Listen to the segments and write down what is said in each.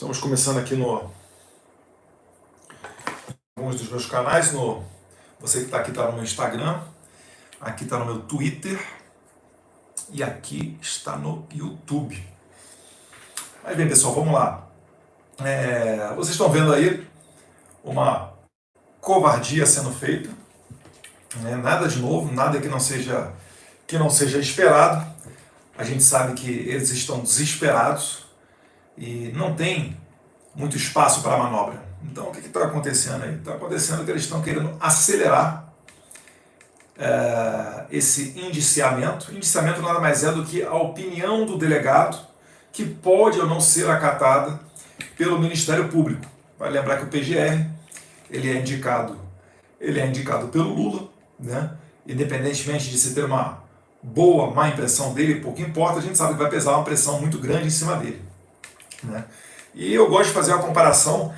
Estamos começando aqui no alguns dos meus canais. Você que está aqui está no meu Instagram, aqui está no meu Twitter e aqui está no YouTube. Mas bem, pessoal, vamos lá. Vocês estão vendo aí uma covardia sendo feita, né? Nada de novo, nada que não seja esperado. A gente sabe que eles estão desesperados e não tem muito espaço para manobra. Então, o que está acontecendo aí? Está acontecendo que eles estão querendo acelerar esse indiciamento. Indiciamento nada mais é do que a opinião do delegado, que pode ou não ser acatada pelo Ministério Público. Vai lembrar que o PGR ele é indicado pelo Lula, né? Independentemente de se ter uma boa ou má impressão dele, pouco importa, a gente sabe que vai pesar uma pressão muito grande em cima dele, né? E eu gosto de fazer uma comparação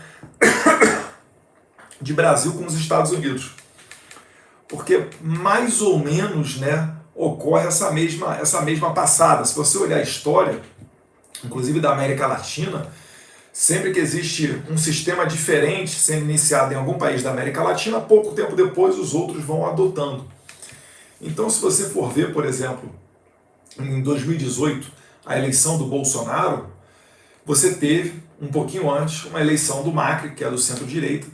de Brasil com os Estados Unidos, porque mais ou menos, né, ocorre essa mesma passada. Se você olhar a história, inclusive da América Latina, sempre que existe um sistema diferente sendo iniciado em algum país da América Latina, pouco tempo depois os outros vão adotando. Então, se você for ver, por exemplo, em 2018, a eleição do Bolsonaro, você teve, um pouquinho antes, uma eleição do Macri, que é do centro-direita,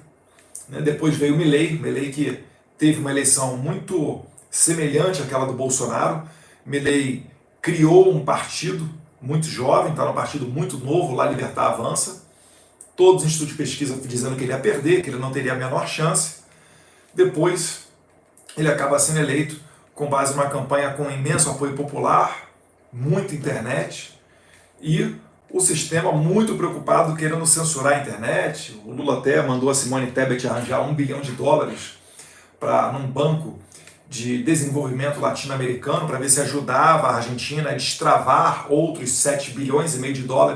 né? Depois veio o Milei que teve uma eleição muito semelhante àquela do Bolsonaro. Milei criou um partido muito jovem, está num partido muito novo, lá Libertar Avança. Todos os institutos de pesquisa dizendo que ele ia perder, que ele não teria a menor chance. Depois, ele acaba sendo eleito com base numa campanha com imenso apoio popular, muita internet, e o sistema muito preocupado querendo censurar a internet. O Lula até mandou a Simone Tebet arranjar $1 bilhão num banco de desenvolvimento latino-americano para ver se ajudava a Argentina a destravar outros $7,5 bilhões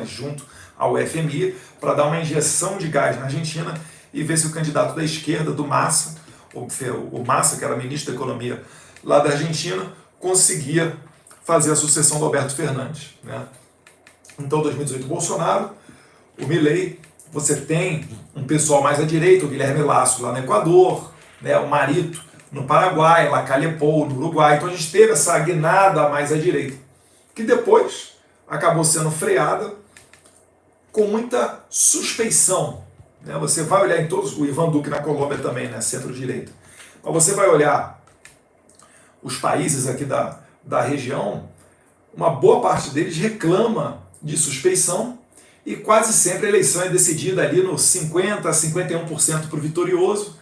junto ao FMI, para dar uma injeção de gás na Argentina e ver se o candidato da esquerda, do Massa, o Massa, que era ministro da Economia lá da Argentina, conseguia fazer a sucessão do Alberto Fernandes, né? Então, 2018, Bolsonaro, o Milei, você tem um pessoal mais à direita, o Guilherme Lasso lá no Equador, né, o Marito no Paraguai, Lacalle Pou no Uruguai. Então a gente teve essa guinada mais à direita, que depois acabou sendo freada com muita suspeição, né? Você vai olhar em todos, o Ivan Duque na Colômbia também, né, centro-direita, mas você vai olhar os países aqui da região, uma boa parte deles reclama de suspeição, e quase sempre a eleição é decidida ali no 50% a 51% para o vitorioso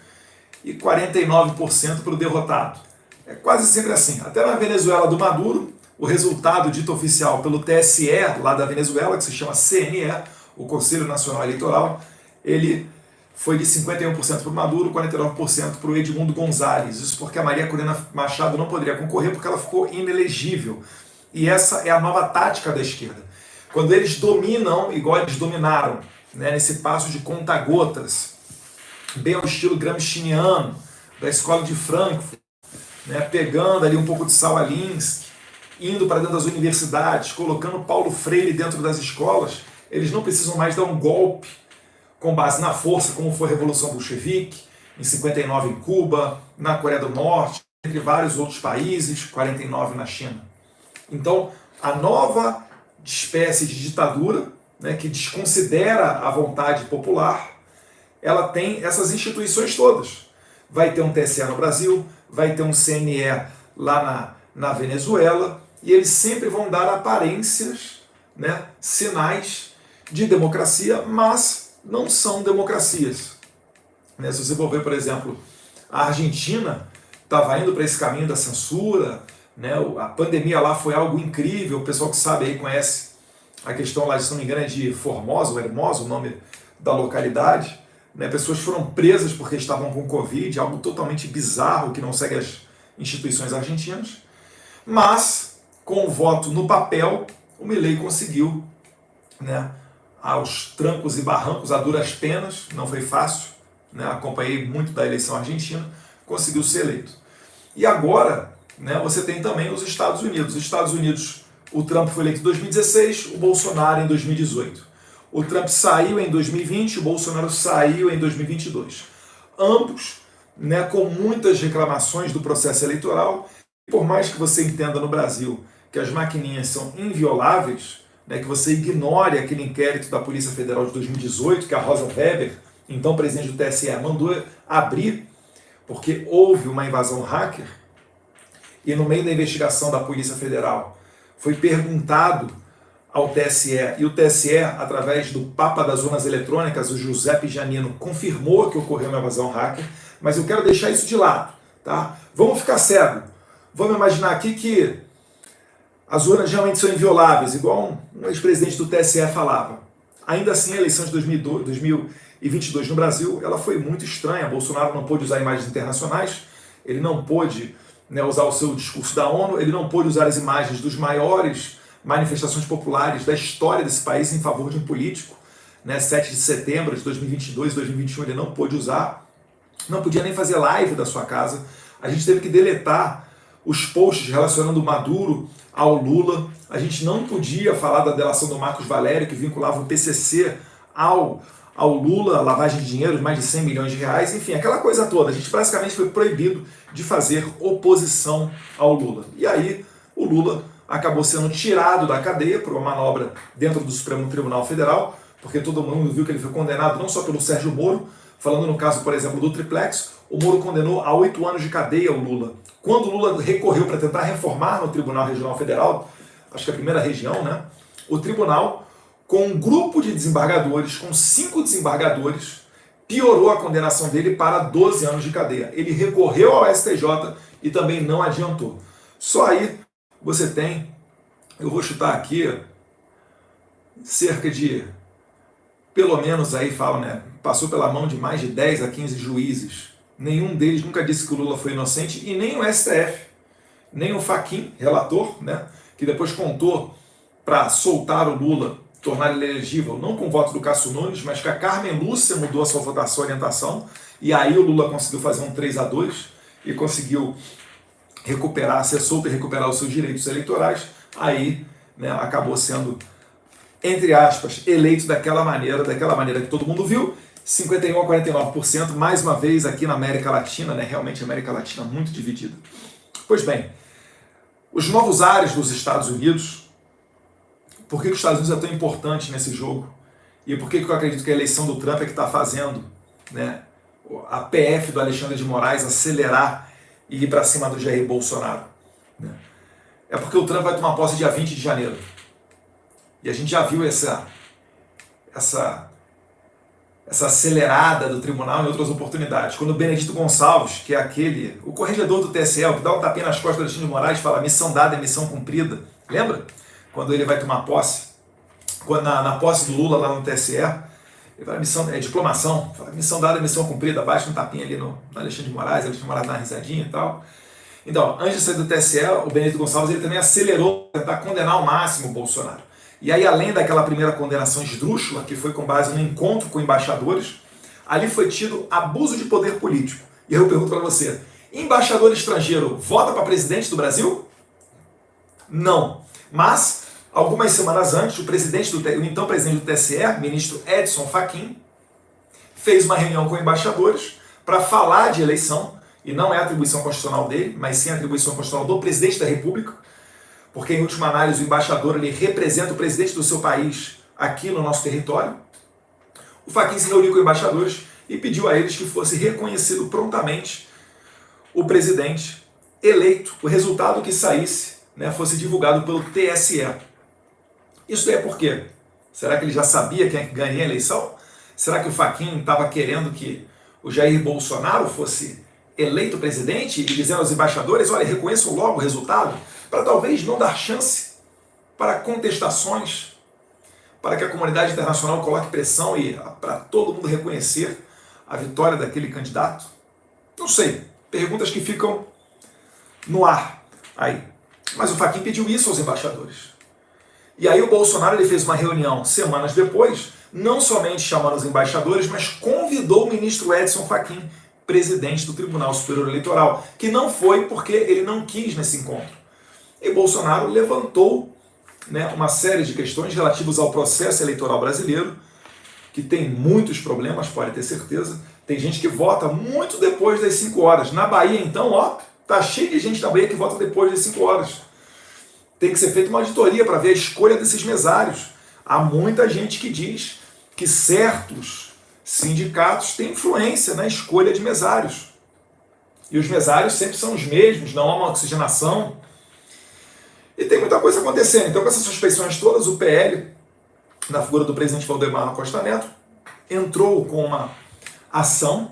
e 49% para o derrotado. É quase sempre assim. Até na Venezuela do Maduro, o resultado dito oficial pelo TSE lá da Venezuela, que se chama CNE, o Conselho Nacional Eleitoral, ele foi de 51% para o Maduro, 49% para o Edmundo Gonzalez. Isso porque a Maria Corina Machado não poderia concorrer porque ela ficou inelegível. E essa é a nova tática da esquerda. Quando eles dominam, igual eles dominaram, né, nesse passo de conta-gotas, bem ao estilo gramsciano, da escola de Frankfurt, né, pegando ali um pouco de Saul Alinsky, indo para dentro das universidades, colocando Paulo Freire dentro das escolas, eles não precisam mais dar um golpe com base na força, como foi a Revolução Bolchevique, em 59 em Cuba, na Coreia do Norte, entre vários outros países, 49 na China. Então, a nova espécie de ditadura, né, que desconsidera a vontade popular, ela tem essas instituições todas. Vai ter um TSE no Brasil, vai ter um CNE lá na Venezuela, e eles sempre vão dar aparências, né, sinais de democracia, mas não são democracias. Né, se você for ver, por exemplo, a Argentina estava indo para esse caminho da censura, né, a pandemia lá foi algo incrível. O pessoal que sabe aí conhece a questão lá, se não me engano, é de Formosa, ou Hermosa, o nome da localidade. Né, pessoas foram presas porque estavam com Covid, algo totalmente bizarro que não segue as instituições argentinas. Mas, com o voto no papel, o Milei conseguiu, né, aos trancos e barrancos, a duras penas, não foi fácil, né, acompanhei muito da eleição argentina, conseguiu ser eleito. E agora, né, você tem também os Estados Unidos. Os Estados Unidos, o Trump foi eleito em 2016, o Bolsonaro em 2018. O Trump saiu em 2020, o Bolsonaro saiu em 2022. Ambos, né, com muitas reclamações do processo eleitoral. Por mais que você entenda no Brasil que as maquininhas são invioláveis, né, que você ignore aquele inquérito da Polícia Federal de 2018, que a Rosa Weber, então presidente do TSE, mandou abrir, porque houve uma invasão hacker, e no meio da investigação da Polícia Federal foi perguntado ao TSE, e o TSE, através do Papa das Urnas Eletrônicas, o Giuseppe Giannino, confirmou que ocorreu uma invasão hacker, mas eu quero deixar isso de lado, tá? Vamos ficar cego. Vamos imaginar aqui que as urnas realmente são invioláveis, igual um ex-presidente do TSE falava. Ainda assim, a eleição de 2022 no Brasil, ela foi muito estranha. Bolsonaro não pôde usar imagens internacionais, ele não pôde, né, usar o seu discurso da ONU, ele não pôde usar as imagens dos maiores manifestações populares da história desse país em favor de um político, né, 7 de setembro de 2022, 2021, ele não pôde usar, não podia nem fazer live da sua casa. A gente teve que deletar os posts relacionando o Maduro ao Lula. A gente não podia falar da delação do Marcos Valério, que vinculava o PCC ao Lula, a lavagem de dinheiro, mais de 100 milhões de reais, enfim, aquela coisa toda. A gente basicamente foi proibido de fazer oposição ao Lula. E aí o Lula acabou sendo tirado da cadeia por uma manobra dentro do Supremo Tribunal Federal, porque todo mundo viu que ele foi condenado não só pelo Sérgio Moro, falando no caso, por exemplo, do triplex, o Moro condenou a 8 anos de cadeia o Lula. Quando o Lula recorreu para tentar reformar no Tribunal Regional Federal, acho que a primeira região, né, o tribunal, com um grupo de desembargadores, com 5 desembargadores, piorou a condenação dele para 12 anos de cadeia. Ele recorreu ao STJ e também não adiantou. Só aí você tem, eu vou chutar aqui, cerca de, pelo menos aí falam, né, passou pela mão de mais de 10 a 15 juízes. Nenhum deles nunca disse que o Lula foi inocente, e nem o STF, nem o Fachin, relator, né, que depois contou para soltar o Lula, tornar ele elegível, não com o voto do Cássio Nunes, mas que a Carmen Lúcia mudou a sua votação, orientação, e aí o Lula conseguiu fazer um 3-2 e conseguiu recuperar, ser solto e recuperar os seus direitos eleitorais. Aí, né, acabou sendo, entre aspas, eleito daquela maneira que todo mundo viu, 51 a 49%, mais uma vez aqui na América Latina, né, realmente a América Latina muito dividida. Pois bem, os novos ares dos Estados Unidos, por que os Estados Unidos é tão importante nesse jogo? E por que eu acredito que a eleição do Trump é que está fazendo, né, a PF do Alexandre de Moraes acelerar e ir para cima do Jair Bolsonaro? Né? É porque o Trump vai tomar posse dia 20 de janeiro. E a gente já viu essa acelerada do tribunal em outras oportunidades. Quando o Benedito Gonçalves, que é o corregedor do TSE, que dá um tapinha nas costas do Alexandre de Moraes, fala missão dada é missão cumprida. Lembra? Quando ele vai tomar posse, quando na posse do Lula lá no TSE, ele fala missão, diplomação, fala missão dada é missão cumprida, baixa um tapinha ali no Alexandre de Moraes, Alexandre de Moraes dá uma risadinha e tal. Então, antes de sair do TSE, o Benedito Gonçalves ele também acelerou para tentar condenar ao máximo o Bolsonaro. E aí, além daquela primeira condenação esdrúxula, que foi com base no encontro com embaixadores, ali foi tido abuso de poder político. E aí eu pergunto para você, embaixador estrangeiro vota para presidente do Brasil? Não. Mas, algumas semanas antes, o então presidente do TSE, ministro Edson Fachin, fez uma reunião com embaixadores para falar de eleição, e não é atribuição constitucional dele, mas sim atribuição constitucional do presidente da República, porque em última análise o embaixador ele representa o presidente do seu país aqui no nosso território. O Fachin se reuniu com embaixadores e pediu a eles que fosse reconhecido prontamente o presidente eleito, o resultado que saísse, né, fosse divulgado pelo TSE. Isso daí é por quê? Será que ele já sabia quem é que ganharia a eleição? Será que o Fachin estava querendo que o Jair Bolsonaro fosse eleito presidente e dizendo aos embaixadores, olha, reconheçam logo o resultado, para talvez não dar chance para contestações, para que a comunidade internacional coloque pressão e para todo mundo reconhecer a vitória daquele candidato? Não sei. Perguntas que ficam no ar aí. Mas o Fachin pediu isso aos embaixadores. E aí o Bolsonaro ele fez uma reunião semanas depois, não somente chamando os embaixadores, mas convidou o ministro Edson Fachin, presidente do Tribunal Superior Eleitoral, que não foi porque ele não quis nesse encontro. E Bolsonaro levantou né, uma série de questões relativas ao processo eleitoral brasileiro, que tem muitos problemas, pode ter certeza. Tem gente que vota muito depois das 5 horas. Na Bahia, então, ó, tá cheio de gente na Bahia que vota depois das 5 horas. Tem que ser feita uma auditoria para ver a escolha desses mesários. Há muita gente que diz que certos sindicatos têm influência na escolha de mesários. E os mesários sempre são os mesmos, não há uma oxigenação. E tem muita coisa acontecendo. Então, com essas suspeições todas, o PL, na figura do presidente Valdemar Costa Neto, entrou com uma ação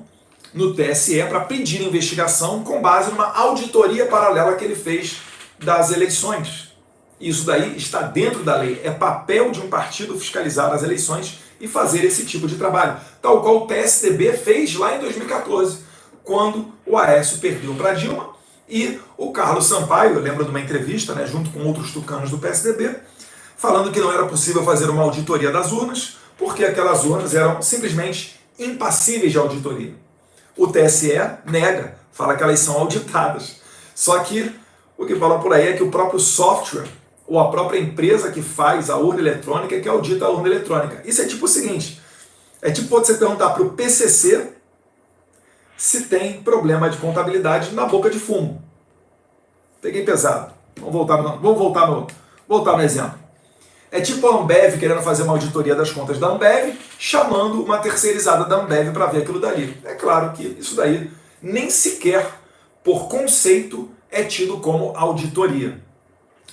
no TSE para pedir investigação com base numa auditoria paralela que ele fez das eleições. Isso daí está dentro da lei. É papel de um partido fiscalizar as eleições e fazer esse tipo de trabalho. Tal qual o PSDB fez lá em 2014, quando o Aécio perdeu para Dilma e o Carlos Sampaio, eu lembro de uma entrevista, né, junto com outros tucanos do PSDB, falando que não era possível fazer uma auditoria das urnas, porque aquelas urnas eram simplesmente impassíveis de auditoria. O TSE nega, fala que elas são auditadas. Só que o que falam por aí é que o próprio software, ou a própria empresa que faz a urna eletrônica, é que audita a urna eletrônica. Isso é tipo o seguinte, é tipo você perguntar para o PCC se tem problema de contabilidade na boca de fumo. Peguei pesado. Vamos voltar no exemplo. É tipo a Ambev querendo fazer uma auditoria das contas da Ambev, chamando uma terceirizada da Ambev para ver aquilo dali. É claro que isso daí nem sequer, por conceito, é tido como auditoria.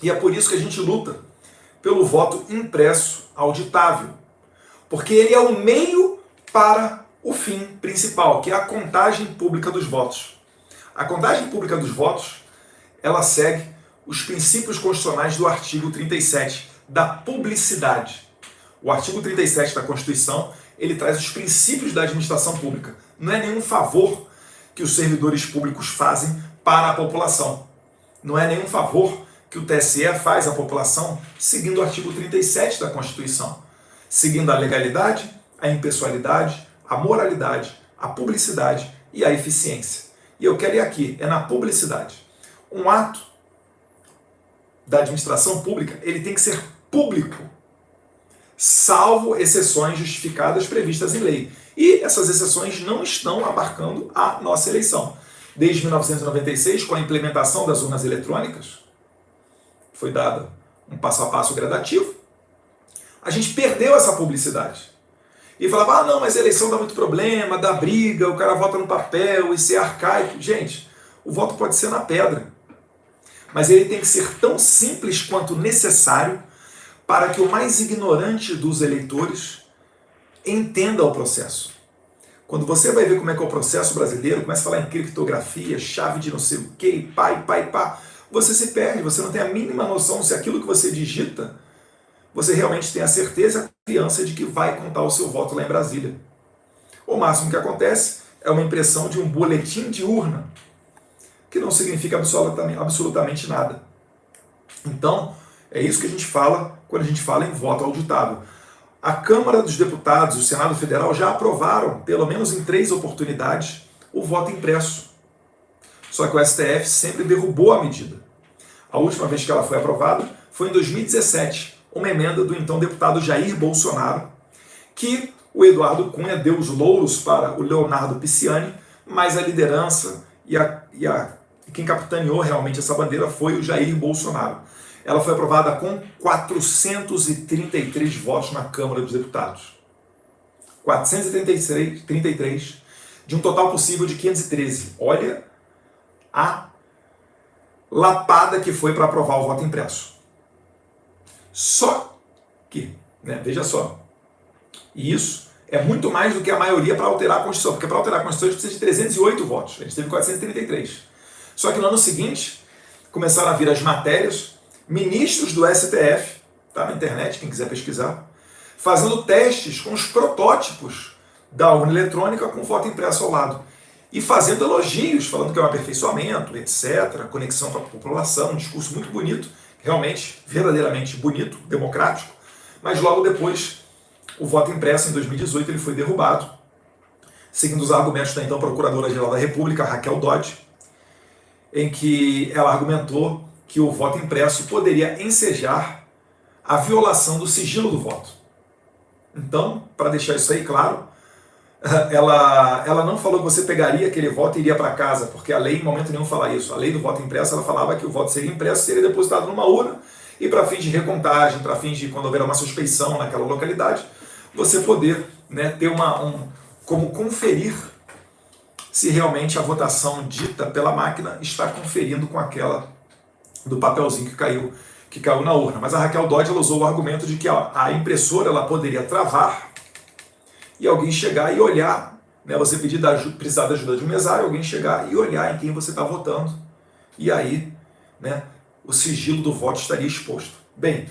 E é por isso que a gente luta pelo voto impresso auditável. Porque ele é o meio para o fim principal, que é a contagem pública dos votos. A contagem pública dos votos, ela segue os princípios constitucionais do artigo 37, da publicidade. O artigo 37 da Constituição, ele traz os princípios da administração pública. Não é nenhum favor que os servidores públicos fazem para a população. Não é nenhum favor que o TSE faz à população seguindo o artigo 37 da Constituição, seguindo a legalidade, a impessoalidade, a moralidade, a publicidade e a eficiência. E eu quero ir aqui, é na publicidade. Um ato da administração pública, ele tem que ser público, salvo exceções justificadas previstas em lei. E essas exceções não estão abarcando a nossa eleição. Desde 1996, com a implementação das urnas eletrônicas, foi dado um passo a passo gradativo, a gente perdeu essa publicidade. E falava, não, mas a eleição dá muito problema, dá briga, o cara vota no papel, isso é arcaico. Gente, o voto pode ser na pedra, mas ele tem que ser tão simples quanto necessário para que o mais ignorante dos eleitores entenda o processo. Quando você vai ver como é que é o processo brasileiro, começa a falar em criptografia, chave de não sei o que, pá, você se perde, você não tem a mínima noção se aquilo que você digita, você realmente tem a certeza e a confiança de que vai contar o seu voto lá em Brasília. O máximo que acontece é uma impressão de um boletim de urna, que não significa absolutamente nada. Então, é isso que a gente fala quando a gente fala em voto auditável. A Câmara dos Deputados e o Senado Federal já aprovaram, pelo menos em 3 oportunidades, o voto impresso. Só que o STF sempre derrubou a medida. A última vez que ela foi aprovada foi em 2017, uma emenda do então deputado Jair Bolsonaro, que o Eduardo Cunha deu os louros para o Leonardo Pisciani, mas a liderança e quem capitaneou realmente essa bandeira foi o Jair Bolsonaro. Ela foi aprovada com 433 votos na Câmara dos Deputados. 433 de um total possível de 513. Olha a lapada que foi para aprovar o voto impresso. Só que, veja só, isso é muito mais do que a maioria para alterar a Constituição, porque para alterar a Constituição a gente precisa de 308 votos, a gente teve 433. Só que no ano seguinte começaram a vir as matérias, ministros do STF, tá na internet, quem quiser pesquisar, fazendo testes com os protótipos da urna eletrônica com voto impresso ao lado. E fazendo elogios, falando que é um aperfeiçoamento, etc., conexão com a população, um discurso muito bonito, realmente, verdadeiramente bonito, democrático, mas logo depois, o voto impresso, em 2018, ele foi derrubado, seguindo os argumentos da então Procuradora-Geral da República, Raquel Dodge, em que ela argumentou que o voto impresso poderia ensejar a violação do sigilo do voto. Então, para deixar isso aí claro, ela não falou que você pegaria aquele voto e iria para casa, porque a lei em momento nenhum fala isso. A lei do voto impresso, ela falava que o voto seria impresso, seria depositado numa urna, e para fins de recontagem, para fins de quando houver uma suspeição naquela localidade, você poder, né, ter como conferir se realmente a votação dita pela máquina está conferindo com aquela do papelzinho que caiu na urna. Mas a Raquel Dodge ela usou o argumento de que a impressora ela poderia travar e alguém chegar e olhar, né, você precisar da ajuda de um mesário, alguém chegar e olhar em quem você está votando. E aí, né, o sigilo do voto estaria exposto. Bem,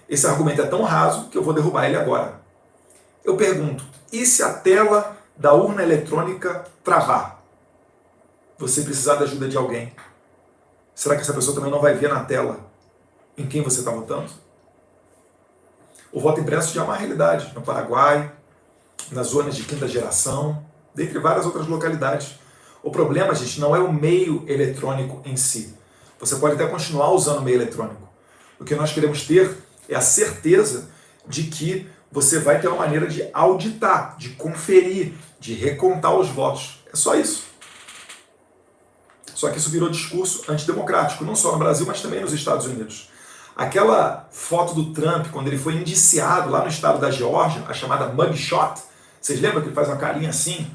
esse argumento é tão raso que eu vou derrubar ele agora. Eu pergunto, e se a tela da urna eletrônica travar? Você precisar da ajuda de alguém? Será que essa pessoa também não vai ver na tela em quem você está votando? O voto impresso já é uma realidade no Paraguai, nas zonas de quinta geração, dentre várias outras localidades. O problema, gente, não é o meio eletrônico em si. Você pode até continuar usando o meio eletrônico. O que nós queremos ter é a certeza de que você vai ter uma maneira de auditar, de conferir, de recontar os votos. É só isso. Só que isso virou discurso antidemocrático, não só no Brasil, mas também nos Estados Unidos. Aquela foto do Trump, quando ele foi indiciado lá no estado da Geórgia, a chamada mugshot, vocês lembram que ele faz uma carinha assim?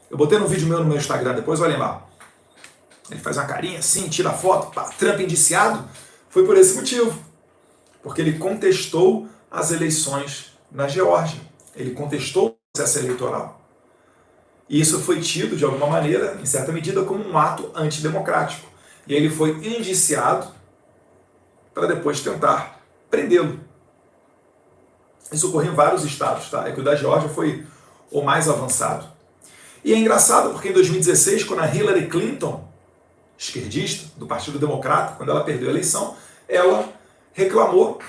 Eu botei no vídeo meu no meu Instagram, depois olhem lá. Ele faz uma carinha assim, tira a foto, pá, Trump indiciado. Foi por esse motivo. Porque ele contestou as eleições na Geórgia. Ele contestou o processo eleitoral. E isso foi tido, de alguma maneira, em certa medida, como um ato antidemocrático. E ele foi indiciado para depois tentar prendê-lo. Isso ocorreu em vários estados, tá? É que o da Geórgia foi o mais avançado. E é engraçado porque em 2016, quando a Hillary Clinton, esquerdista, do Partido Democrata, quando ela perdeu a eleição, ela reclamou,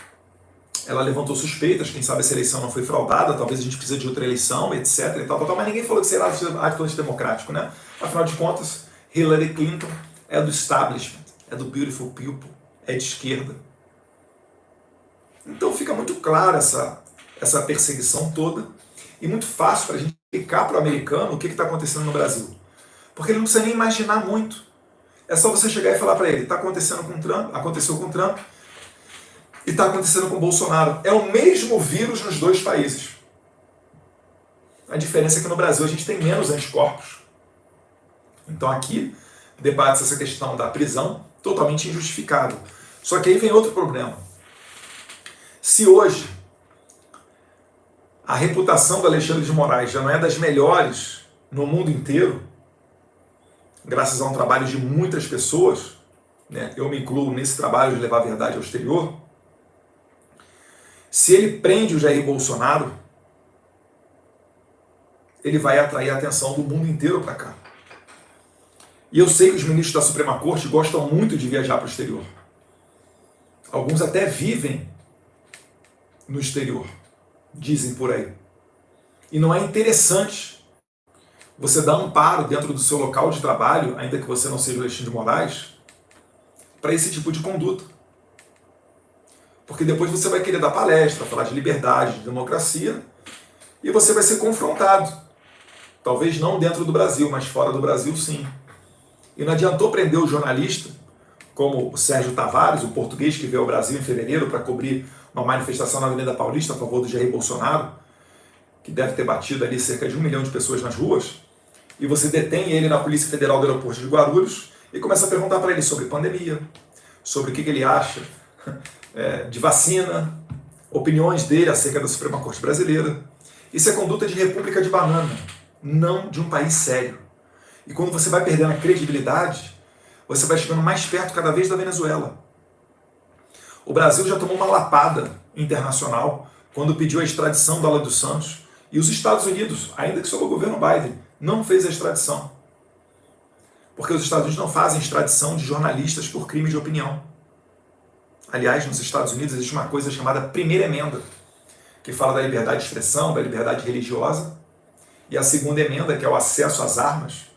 ela levantou suspeitas, quem sabe essa eleição não foi fraudada, talvez a gente precise de outra eleição, etc. E tal, mas ninguém falou que será ato antidemocrático, né? Afinal de contas, Hillary Clinton é do establishment, é do beautiful people, é de esquerda. Então fica muito clara essa perseguição toda e muito fácil para a gente explicar para o americano o que está acontecendo no Brasil. Porque ele não precisa nem imaginar muito. É só você chegar e falar para ele, está acontecendo com Trump, aconteceu com Trump e está acontecendo com Bolsonaro. É o mesmo vírus nos dois países. A diferença é que no Brasil a gente tem menos anticorpos. Então aqui debate essa questão da prisão totalmente injustificável. Só que aí vem outro problema. Se hoje a reputação do Alexandre de Moraes já não é das melhores no mundo inteiro, graças a um trabalho de muitas pessoas, né, eu me incluo nesse trabalho de levar a verdade ao exterior, se ele prende o Jair Bolsonaro, ele vai atrair a atenção do mundo inteiro para cá. E eu sei que os ministros da Suprema Corte gostam muito de viajar para o exterior. Alguns até vivem no exterior, dizem por aí. E não é interessante você dar amparo dentro do seu local de trabalho, ainda que você não seja o Alexandre de Moraes, para esse tipo de conduta. Porque depois você vai querer dar palestra, falar de liberdade, de democracia, e você vai ser confrontado. Talvez não dentro do Brasil, mas fora do Brasil sim. E não adiantou prender o jornalista, como o Sérgio Tavares, o português que veio ao Brasil em fevereiro para cobrir uma manifestação na Avenida Paulista a favor do Jair Bolsonaro, que deve ter batido ali cerca de 1 milhão de pessoas nas ruas, e você detém ele na Polícia Federal do Aeroporto de Guarulhos e começa a perguntar para ele sobre pandemia, sobre o que ele acha de vacina, opiniões dele acerca da Suprema Corte Brasileira. Isso é conduta de república de banana, não de um país sério. E quando você vai perdendo a credibilidade, você vai chegando mais perto cada vez da Venezuela. O Brasil já tomou uma lapada internacional quando pediu a extradição da Lula dos Santos. E os Estados Unidos, ainda que sob o governo Biden, não fez a extradição. Porque os Estados Unidos não fazem extradição de jornalistas por crime de opinião. Aliás, nos Estados Unidos existe uma coisa chamada primeira emenda, que fala da liberdade de expressão, da liberdade religiosa, e a segunda emenda, que é o acesso às armas,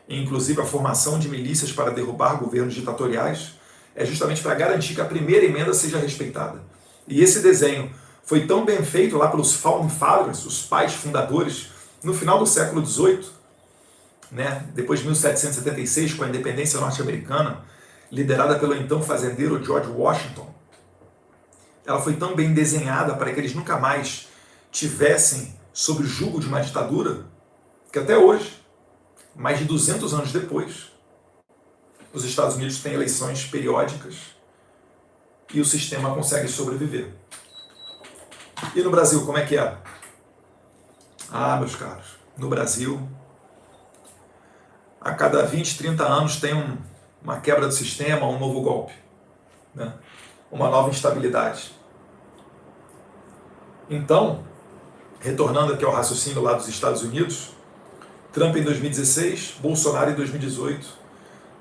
e inclusive a formação de milícias para derrubar governos ditatoriais, é justamente para garantir que a primeira emenda seja respeitada. E esse desenho foi tão bem feito lá pelos Founding Fathers, os pais fundadores, no final do século XVIII, né, depois de 1776, com a independência norte-americana, liderada pelo então fazendeiro George Washington. Ela foi tão bem desenhada para que eles nunca mais tivessem sob o jugo de uma ditadura, que até hoje, mais de 200 anos depois, os Estados Unidos têm eleições periódicas e o sistema consegue sobreviver. E no Brasil, como é que é? Ah, meus caros, no Brasil, a cada 20, 30 anos tem uma quebra do sistema, um novo golpe, né? Uma nova instabilidade. Então, retornando aqui ao raciocínio lá dos Estados Unidos, Trump em 2016, Bolsonaro em 2018,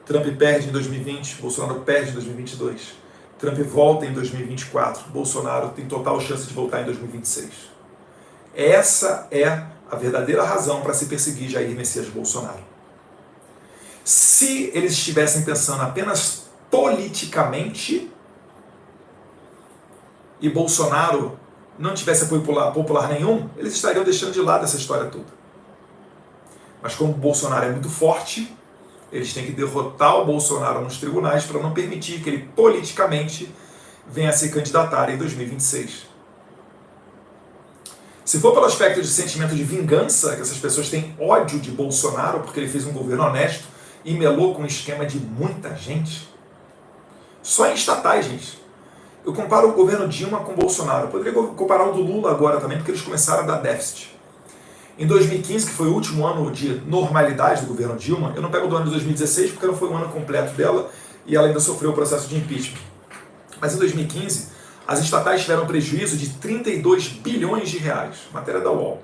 Trump perde em 2020, Bolsonaro perde em 2022, Trump volta em 2024, Bolsonaro tem total chance de voltar em 2026. Essa é a verdadeira razão para se perseguir Jair Messias Bolsonaro. Se eles estivessem pensando apenas politicamente e Bolsonaro não tivesse apoio popular nenhum, eles estariam deixando de lado essa história toda. Mas como o Bolsonaro é muito forte, eles têm que derrotar o Bolsonaro nos tribunais para não permitir que ele politicamente venha a se candidatar em 2026. Se for pelo aspecto de sentimento de vingança, que essas pessoas têm ódio de Bolsonaro porque ele fez um governo honesto e melou com um esquema de muita gente, só em estatais, gente. Eu comparo o governo Dilma com o Bolsonaro. Eu poderia comparar o do Lula agora também, porque eles começaram a dar déficit. Em 2015, que foi o último ano de normalidade do governo Dilma, eu não pego do ano de 2016 porque não foi um ano completo dela e ela ainda sofreu o processo de impeachment. Mas em 2015, as estatais tiveram prejuízo de 32 bilhões de reais, matéria da UOL.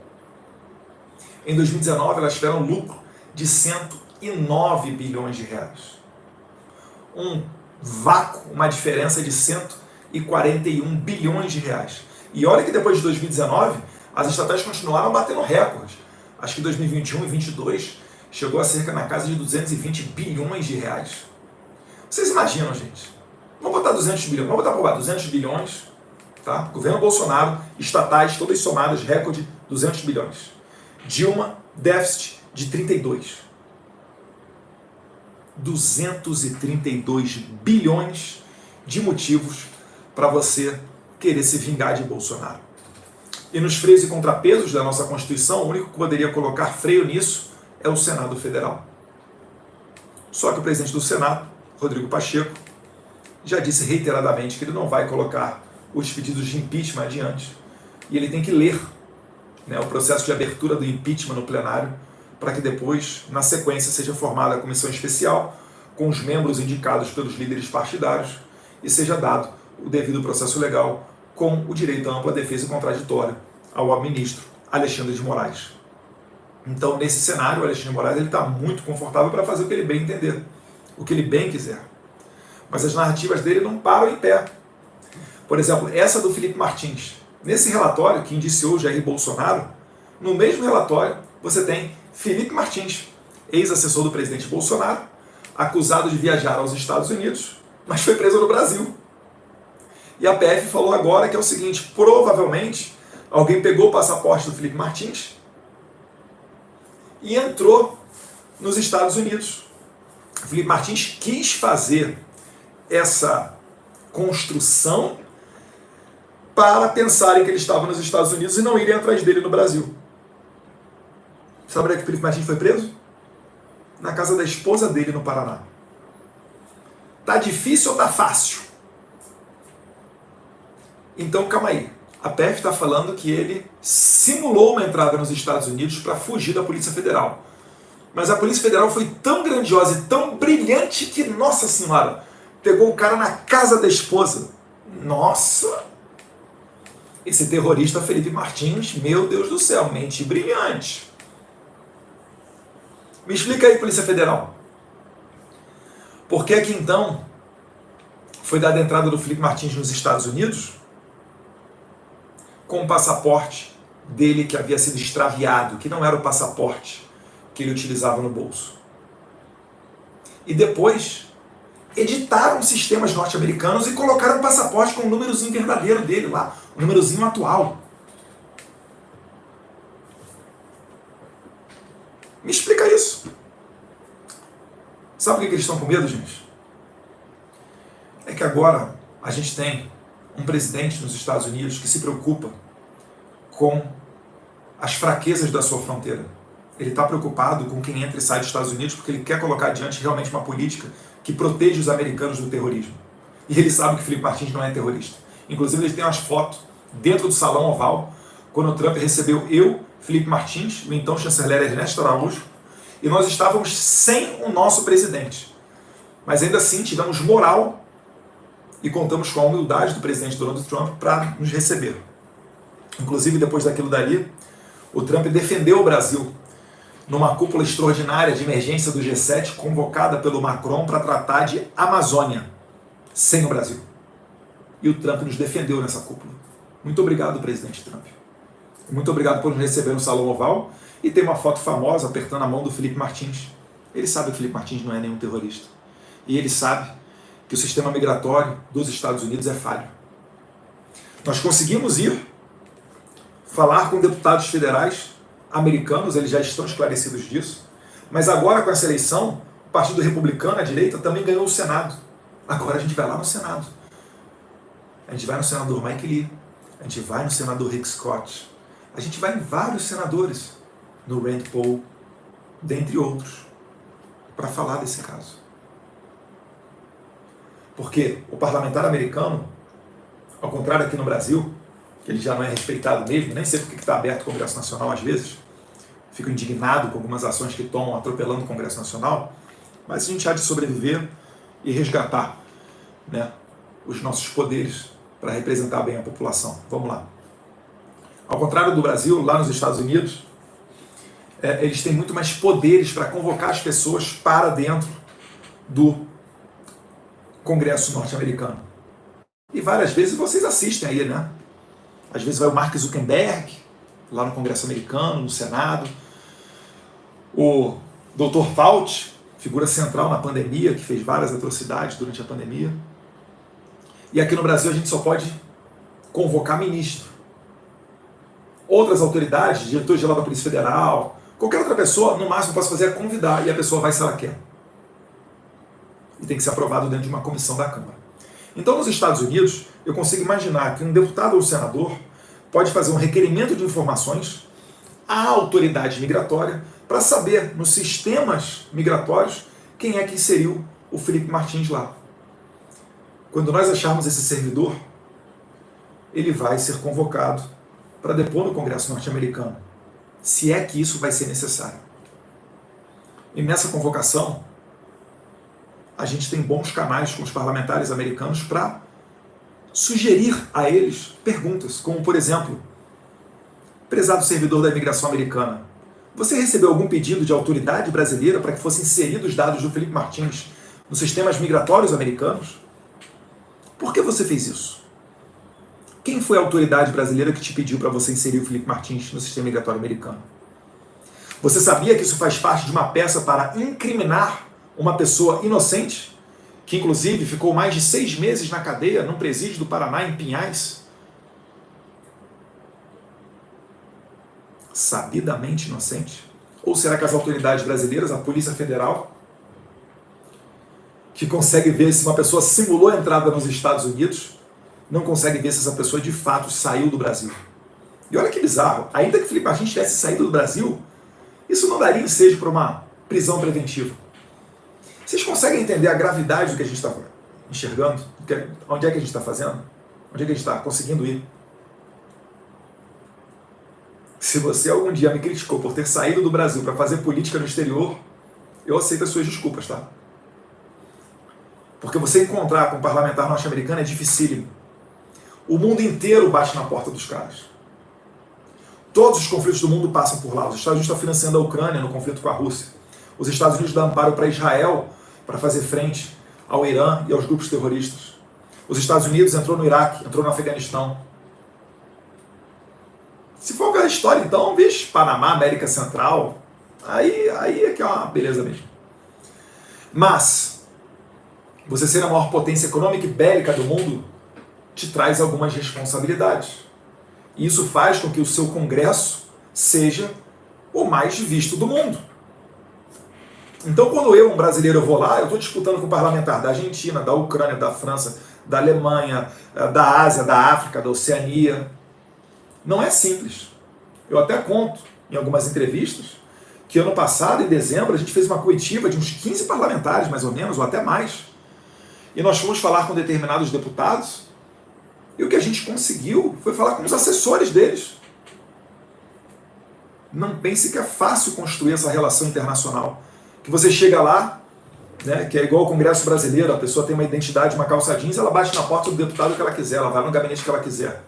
Em 2019, elas tiveram lucro de 109 bilhões de reais. Um vácuo, uma diferença de 141 bilhões de reais. E olha que depois de 2019, as estatais continuaram batendo recorde. Acho que 2021 e 2022 chegou a cerca na casa de 220 bilhões de reais. Vocês imaginam, gente? Vamos botar 200 bilhões, vamos botar por lá, 200 bilhões, tá? Governo Bolsonaro, estatais, todas somadas, recorde 200 bilhões. Dilma, déficit de 32. 232 bilhões de motivos para você querer se vingar de Bolsonaro. E nos freios e contrapesos da nossa Constituição, o único que poderia colocar freio nisso é o Senado Federal. Só que o presidente do Senado, Rodrigo Pacheco, já disse reiteradamente que ele não vai colocar os pedidos de impeachment adiante. E ele tem que ler, né, o processo de abertura do impeachment no plenário, para que depois, na sequência, seja formada a comissão especial, com os membros indicados pelos líderes partidários, e seja dado o devido processo legal com o direito à ampla defesa e contraditória ao ministro Alexandre de Moraes. Então, nesse cenário, o Alexandre de Moraes está muito confortável para fazer o que ele bem entender, o que ele bem quiser. Mas as narrativas dele não param em pé. Por exemplo, essa do Felipe Martins. Nesse relatório que indiciou Jair Bolsonaro, no mesmo relatório você tem Felipe Martins, ex-assessor do presidente Bolsonaro, acusado de viajar aos Estados Unidos, mas foi preso no Brasil. E a PF falou agora que é o seguinte, provavelmente alguém pegou o passaporte do Felipe Martins e entrou nos Estados Unidos. O Felipe Martins quis fazer essa construção para pensarem que ele estava nos Estados Unidos e não irem atrás dele no Brasil. Sabe onde é que o Felipe Martins foi preso? Na casa da esposa dele no Paraná. Tá difícil ou tá fácil? Então, calma aí. A PF está falando que ele simulou uma entrada nos Estados Unidos para fugir da Polícia Federal. Mas a Polícia Federal foi tão grandiosa e tão brilhante que, nossa senhora, pegou o cara na casa da esposa. Nossa! Esse terrorista Felipe Martins, meu Deus do céu, mente brilhante. Me explica aí, Polícia Federal. Por que que então foi dada a entrada do Felipe Martins nos Estados Unidos com o passaporte dele que havia sido extraviado, que não era o passaporte que ele utilizava no bolso? E depois editaram sistemas norte-americanos e colocaram um passaporte com o númerozinho verdadeiro dele lá, o númerozinho atual. Me explica isso. Sabe por que eles estão com medo, gente? É que agora a gente tem um presidente nos Estados Unidos que se preocupa com as fraquezas da sua fronteira. Ele está preocupado com quem entra e sai dos Estados Unidos porque ele quer colocar adiante realmente uma política que proteja os americanos do terrorismo. E ele sabe que Felipe Martins não é terrorista. Inclusive, ele tem umas fotos dentro do Salão Oval, quando o Trump recebeu eu, Felipe Martins, o então chanceler Ernesto Araújo, e nós estávamos sem o nosso presidente. Mas ainda assim tivemos moral e contamos com a humildade do presidente Donald Trump para nos receber. Inclusive, depois daquilo dali, o Trump defendeu o Brasil numa cúpula extraordinária de emergência do G7, convocada pelo Macron para tratar de Amazônia, sem o Brasil. E o Trump nos defendeu nessa cúpula. Muito obrigado, presidente Trump. Muito obrigado por nos receber no Salão Oval. E tem uma foto famosa apertando a mão do Felipe Martins. Ele sabe que o Felipe Martins não é nenhum terrorista. E ele sabe que o sistema migratório dos Estados Unidos é falho. Nós conseguimos ir falar com deputados federais americanos, eles já estão esclarecidos disso, mas agora com essa eleição, o Partido Republicano, a direita, também ganhou o Senado. Agora a gente vai lá no Senado. A gente vai no senador Mike Lee, a gente vai no senador Rick Scott, a gente vai em vários senadores, no Rand Paul, dentre outros, para falar desse caso. Porque o parlamentar americano, ao contrário aqui no Brasil, que ele já não é respeitado mesmo, nem sei porque está aberto o Congresso Nacional às vezes, fico indignado com algumas ações que tomam atropelando o Congresso Nacional, mas a gente há de sobreviver e resgatar, né, os nossos poderes para representar bem a população. Vamos lá. Ao contrário do Brasil, lá nos Estados Unidos, eles têm muito mais poderes para convocar as pessoas para dentro do Congresso norte-americano. E várias vezes vocês assistem aí, né? Às vezes vai o Mark Zuckerberg, lá no Congresso americano, no Senado. O Dr. Fauci, figura central na pandemia, que fez várias atrocidades durante a pandemia. E aqui no Brasil a gente só pode convocar ministro. Outras autoridades, diretor-geral da Polícia Federal, qualquer outra pessoa, no máximo posso fazer é convidar, e a pessoa vai se ela quer. E tem que ser aprovado dentro de uma comissão da Câmara. Então, nos Estados Unidos, eu consigo imaginar que um deputado ou senador pode fazer um requerimento de informações à autoridade migratória para saber, nos sistemas migratórios, quem é que inseriu o Felipe Martins lá. Quando nós acharmos esse servidor, ele vai ser convocado para depor no Congresso norte-americano, se é que isso vai ser necessário. E nessa convocação, a gente tem bons canais com os parlamentares americanos para sugerir a eles perguntas, como por exemplo, prezado servidor da imigração americana, você recebeu algum pedido de autoridade brasileira para que fossem inseridos os dados do Felipe Martins nos sistemas migratórios americanos? Por que você fez isso? Quem foi a autoridade brasileira que te pediu para você inserir o Felipe Martins no sistema migratório americano? Você sabia que isso faz parte de uma peça para incriminar uma pessoa inocente, que inclusive ficou mais de 6 meses na cadeia, num presídio do Paraná, em Pinhais? Sabidamente inocente? Ou será que as autoridades brasileiras, a Polícia Federal, que consegue ver se uma pessoa simulou a entrada nos Estados Unidos, não consegue ver se essa pessoa de fato saiu do Brasil? E olha que bizarro, ainda que Felipe Martins tivesse saído do Brasil, isso não daria ensejo para uma prisão preventiva. Vocês conseguem entender a gravidade do que a gente está enxergando? Onde é que a gente está fazendo? Onde é que a gente está conseguindo ir? Se você algum dia me criticou por ter saído do Brasil para fazer política no exterior, eu aceito as suas desculpas, tá? Porque você encontrar com um parlamentar norte-americano é dificílimo. O mundo inteiro bate na porta dos caras. Todos os conflitos do mundo passam por lá. Os Estados Unidos estão financiando a Ucrânia no conflito com a Rússia. Os Estados Unidos dão amparo para Israel para fazer frente ao Irã e aos grupos terroristas. Os Estados Unidos entrou no Iraque, entrou no Afeganistão. Se for aquela história, então, vixe, Panamá, América Central, aí é que é uma beleza mesmo. Mas, Você ser a maior potência econômica e bélica do mundo te traz algumas responsabilidades. E isso faz com que o seu Congresso seja o mais visto do mundo. Então, quando eu, um brasileiro, eu vou lá, eu estou disputando com o parlamentar da Argentina, da Ucrânia, da França, da Alemanha, da Ásia, da África, da Oceania. Não é simples. Eu até conto em algumas entrevistas que ano passado, em dezembro, a gente fez uma comitiva de uns 15 parlamentares, mais ou menos, ou até mais. E nós fomos falar com determinados deputados e o que a gente conseguiu foi falar com os assessores deles. Não pense que é fácil construir essa relação internacional. Que você chega lá, né, que é igual ao Congresso Brasileiro, a pessoa tem uma identidade, uma calça jeans, ela bate na porta do deputado que ela quiser, ela vai no gabinete que ela quiser.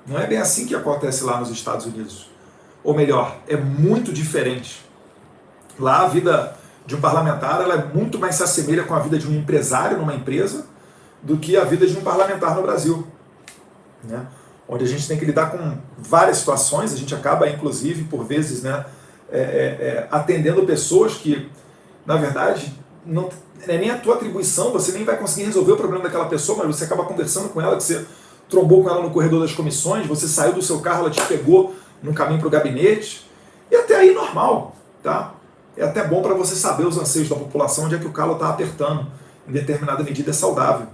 Não é bem assim que acontece lá nos Estados Unidos. Ou melhor, é muito diferente. Lá a vida de um parlamentar ela é muito mais se assemelha com a vida de um empresário numa empresa do que a vida de um parlamentar no Brasil, né? Onde a gente tem que lidar com várias situações, a gente acaba, inclusive, por vezes, né, atendendo pessoas que, na verdade, não é nem a tua atribuição, você nem vai conseguir resolver o problema daquela pessoa, mas você acaba conversando com ela, que você trombou com ela no corredor das comissões, você saiu do seu carro, ela te pegou no caminho para o gabinete, e até aí normal, tá? É até bom para você saber os anseios da população, onde é que o calo está apertando, em determinada medida é saudável.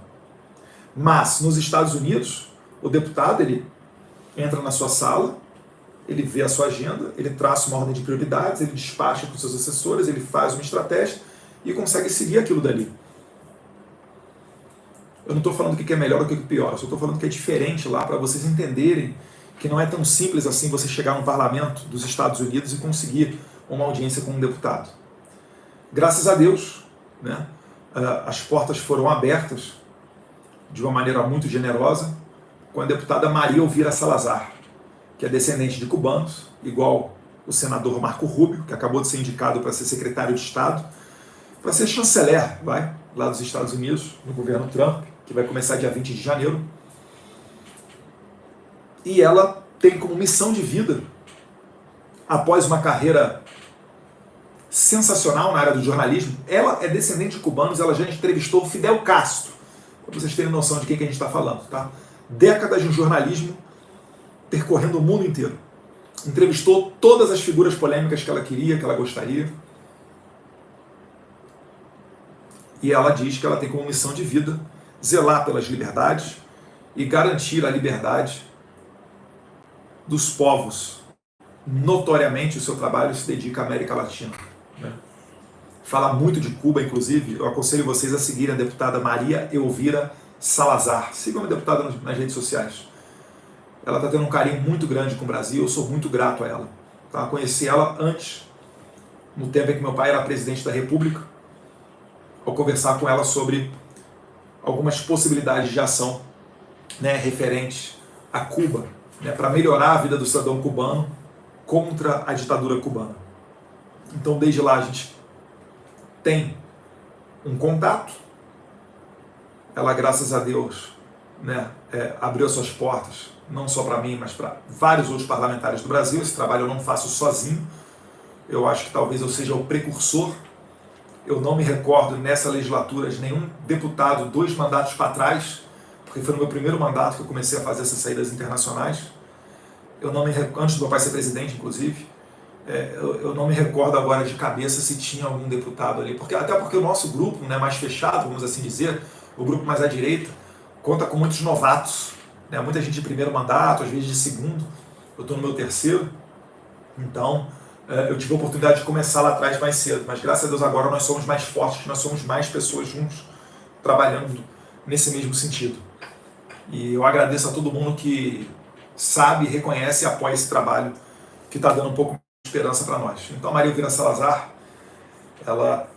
Mas, nos Estados Unidos, o deputado, ele entra na sua sala, ele vê a sua agenda, ele traça uma ordem de prioridades, ele despacha com seus assessores, ele faz uma estratégia e consegue seguir aquilo dali. Eu não estou falando o que é melhor ou o que é pior, eu só estou falando que é diferente lá para vocês entenderem que não é tão simples assim você chegar no parlamento dos Estados Unidos e conseguir uma audiência com um deputado. Graças a Deus, né, as portas foram abertas de uma maneira muito generosa com a deputada Maria Elvira Salazar, que é descendente de cubanos, igual o senador Marco Rubio, que acabou de ser indicado para ser secretário de Estado, para ser chanceler, lá dos Estados Unidos, no governo Trump, que vai começar dia 20 de janeiro. E ela tem como missão de vida, após uma carreira sensacional na área do jornalismo, ela é descendente de cubanos, ela já entrevistou Fidel Castro, para vocês terem noção de quem que a gente está falando, tá? Décadas de um jornalismo percorrendo o mundo inteiro. Entrevistou todas as figuras polêmicas que ela queria, que ela gostaria. E ela diz que ela tem como missão de vida zelar pelas liberdades e garantir a liberdade dos povos. Notoriamente, o seu trabalho se dedica à América Latina, né? Fala muito de Cuba, inclusive. Eu aconselho vocês a seguirem a deputada Maria Elvira Salazar. Sigam a deputada nas redes sociais. Ela está tendo um carinho muito grande com o Brasil, eu sou muito grato a ela. Tá? Conheci ela antes, no tempo em que meu pai era presidente da República, ao conversar com ela sobre algumas possibilidades de ação, né, referentes a Cuba, né, para melhorar a vida do cidadão cubano contra a ditadura cubana. Então, desde lá, a gente tem um contato. Ela, graças a Deus, né, abriu as suas portas, não só para mim, mas para vários outros parlamentares do Brasil. Esse trabalho eu não faço sozinho. Eu acho que talvez eu seja o precursor. Eu não me recordo nessa legislatura de nenhum deputado 2 mandatos para trás, porque foi no meu primeiro mandato que eu comecei a fazer essas saídas internacionais. Eu não me antes do meu pai ser presidente, inclusive. Eu não me recordo agora de cabeça se tinha algum deputado ali, até porque o nosso grupo, né, mais fechado, vamos assim dizer, o grupo mais à direita, conta com muitos novatos, né, muita gente de primeiro mandato, às vezes de segundo. Eu estou no meu terceiro, então eu tive a oportunidade de começar lá atrás mais cedo, mas graças a Deus agora nós somos mais fortes, nós somos mais pessoas juntos, trabalhando nesse mesmo sentido. E eu agradeço a todo mundo que sabe, reconhece e apoia esse trabalho, que está dando um pouco de esperança para nós. Então a Maria Elvira Salazar, ela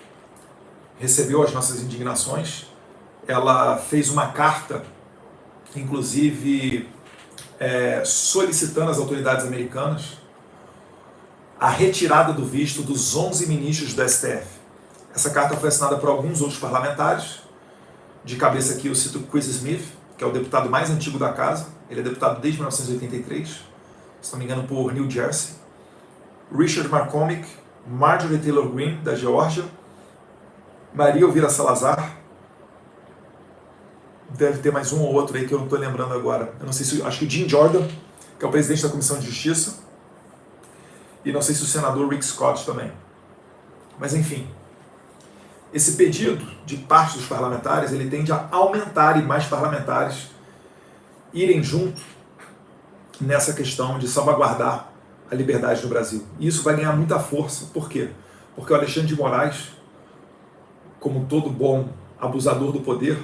recebeu as nossas indignações, ela fez uma carta, inclusive solicitando às autoridades americanas a retirada do visto dos 11 ministros do STF. Essa carta foi assinada por alguns outros parlamentares. De cabeça aqui eu cito Chris Smith, que é o deputado mais antigo da casa. Ele é deputado desde 1983, se não me engano, por New Jersey. Richard McCormick, Marjorie Taylor Greene, da Geórgia, Maria Elvira Salazar, deve ter mais um ou outro aí que eu não estou lembrando agora. Eu não sei se, acho que o Jim Jordan, que é o presidente da Comissão de Justiça, e não sei se o senador Rick Scott também. Mas enfim, esse pedido de parte dos parlamentares, ele tende a aumentar e mais parlamentares irem junto nessa questão de salvaguardar a liberdade no Brasil. E isso vai ganhar muita força. Por quê? Porque o Alexandre de Moraes, como todo bom abusador do poder,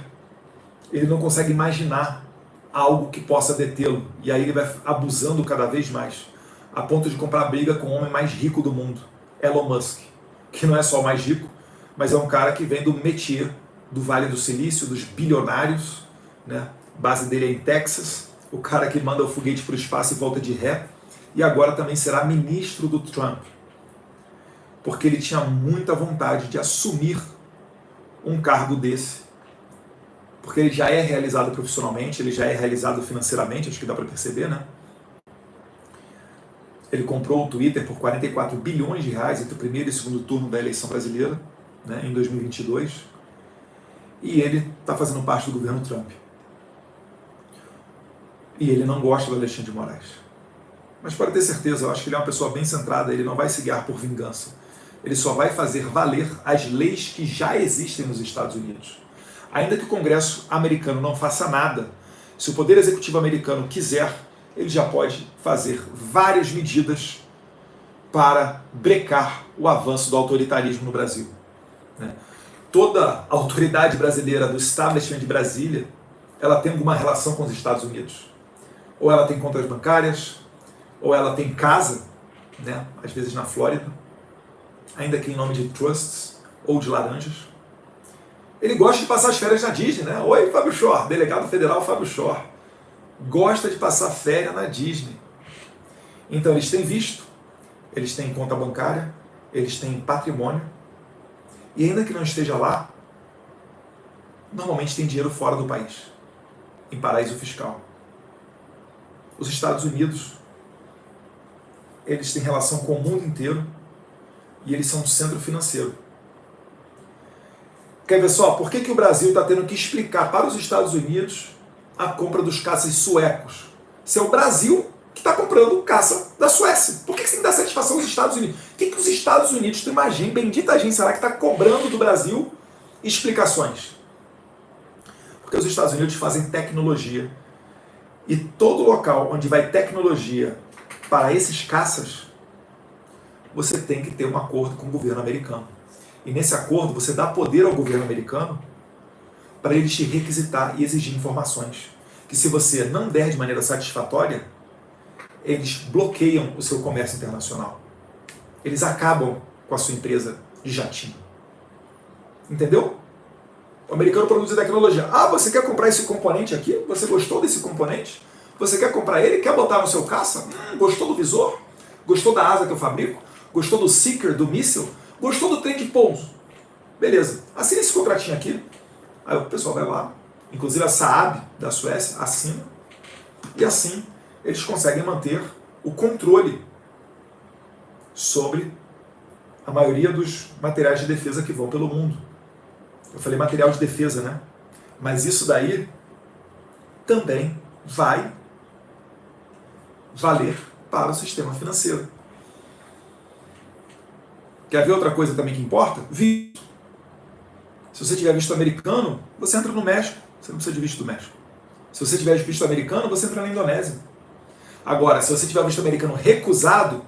ele não consegue imaginar algo que possa detê-lo. E aí ele vai abusando cada vez mais, a ponto de comprar briga com o homem mais rico do mundo, Elon Musk, que não é só o mais rico, mas é um cara que vem do métier do Vale do Silício, dos bilionários, né? A base dele é em Texas, o cara que manda o foguete para o espaço e volta de ré, e agora também será ministro do Trump, porque ele tinha muita vontade de assumir um cargo desse, porque ele já é realizado profissionalmente, ele já é realizado financeiramente, acho que dá para perceber, né? Ele comprou o Twitter por 44 bilhões de reais entre o primeiro e o segundo turno da eleição brasileira, né, em 2022, e ele está fazendo parte do governo Trump. E ele não gosta do Alexandre de Moraes. Mas pode ter certeza, eu acho que ele é uma pessoa bem centrada, ele não vai se guiar por vingança. Ele só vai fazer valer as leis que já existem nos Estados Unidos. Ainda que o Congresso americano não faça nada, se o Poder Executivo americano quiser, ele já pode fazer várias medidas para brecar o avanço do autoritarismo no Brasil. Toda a autoridade brasileira do establishment de Brasília, ela tem alguma relação com os Estados Unidos. Ou ela tem contas bancárias, ou ela tem casa, né, às vezes na Flórida, ainda que em nome de trusts ou de laranjas. Ele gosta de passar as férias na Disney, né? Oi, Fábio Shor, delegado federal Fábio Shor. Gosta de passar férias na Disney. Então eles têm visto, eles têm conta bancária, eles têm patrimônio, e ainda que não esteja lá, normalmente tem dinheiro fora do país, em paraíso fiscal. Os Estados Unidos, eles têm relação com o mundo inteiro e eles são um centro financeiro. Quer ver só, por que o Brasil está tendo que explicar para os Estados Unidos a compra dos caças suecos? Se é o Brasil que está comprando caça da Suécia. Por que você tem que dar satisfação aos Estados Unidos? O que os Estados Unidos, tu imagina, bendita gente, será que está cobrando do Brasil explicações? Porque os Estados Unidos fazem tecnologia. E todo local onde vai tecnologia para esses caças, você tem que ter um acordo com o governo americano. E nesse acordo você dá poder ao governo americano para eles te requisitar e exigir informações. Que se você não der de maneira satisfatória, eles bloqueiam o seu comércio internacional. Eles acabam com a sua empresa de jatinho. Entendeu? O americano produz tecnologia. Ah, você quer comprar esse componente aqui? Você gostou desse componente? Você quer comprar ele? Quer botar no seu caça? Gostou do visor? Gostou da asa que eu fabrico? Gostou do seeker, do míssil? Gostou do trem de pouso? Beleza. Assina esse contratinho aqui. Aí o pessoal vai lá. Inclusive a Saab, da Suécia, assina. E assim eles conseguem manter o controle sobre a maioria dos materiais de defesa que vão pelo mundo. Eu falei material de defesa, né? Mas isso daí também vai valer para o sistema financeiro. Quer ver outra coisa também que importa? Visto. Se você tiver visto americano, você entra no México. Você não precisa de visto do México. Se você tiver visto americano, você entra na Indonésia. Agora, se você tiver visto americano recusado,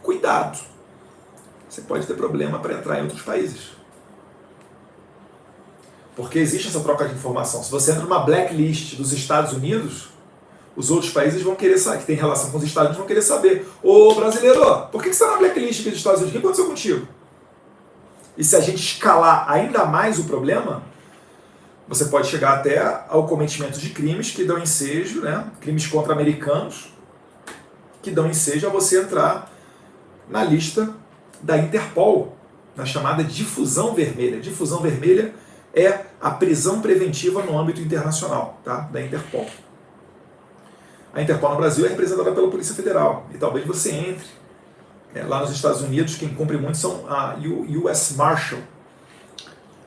cuidado. Você pode ter problema para entrar em outros países. Porque existe essa troca de informação. Se você entra numa blacklist dos Estados Unidos, os outros países vão querer saber, que tem relação com os Estados Unidos, vão querer saber. Ô brasileiro, por que você está na blacklist aqui dos Estados Unidos? O que aconteceu contigo? E se a gente escalar ainda mais o problema, você pode chegar até ao cometimento de crimes que dão ensejo, né? Crimes contra americanos, que dão ensejo a você entrar na lista da Interpol, na chamada difusão vermelha. Difusão vermelha é a prisão preventiva no âmbito internacional, tá? Da Interpol. A Interpol no Brasil é representada pela Polícia Federal, e talvez você entre. Lá nos Estados Unidos, quem cumpre muito são a US Marshal.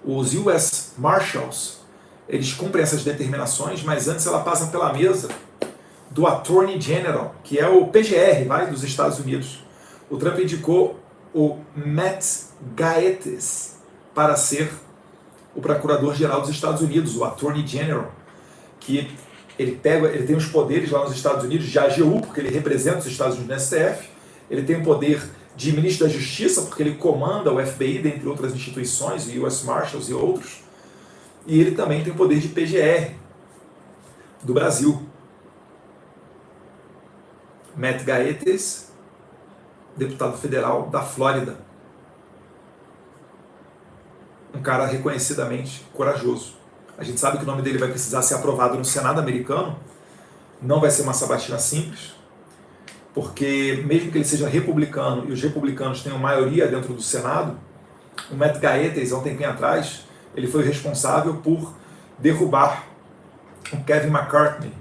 Os US Marshals, eles cumprem essas determinações, mas antes ela passa pela mesa do Attorney General, que é o PGR, dos Estados Unidos. O Trump indicou o Matt Gaetz para ser o Procurador-Geral dos Estados Unidos, o Attorney General, que ele tem os poderes lá nos Estados Unidos de AGU, porque ele representa os Estados Unidos no STF, ele tem o poder de Ministro da Justiça, porque ele comanda o FBI, dentre outras instituições, o US Marshals e outros, e ele também tem o poder de PGR do Brasil. Matt Gaetz, deputado federal da Flórida. Um cara reconhecidamente corajoso. A gente sabe que o nome dele vai precisar ser aprovado no Senado americano. Não vai ser uma sabatina simples, porque mesmo que ele seja republicano e os republicanos tenham maioria dentro do Senado, o Matt Gaetz, há um tempinho atrás, ele foi responsável por derrubar o Kevin McCarthy,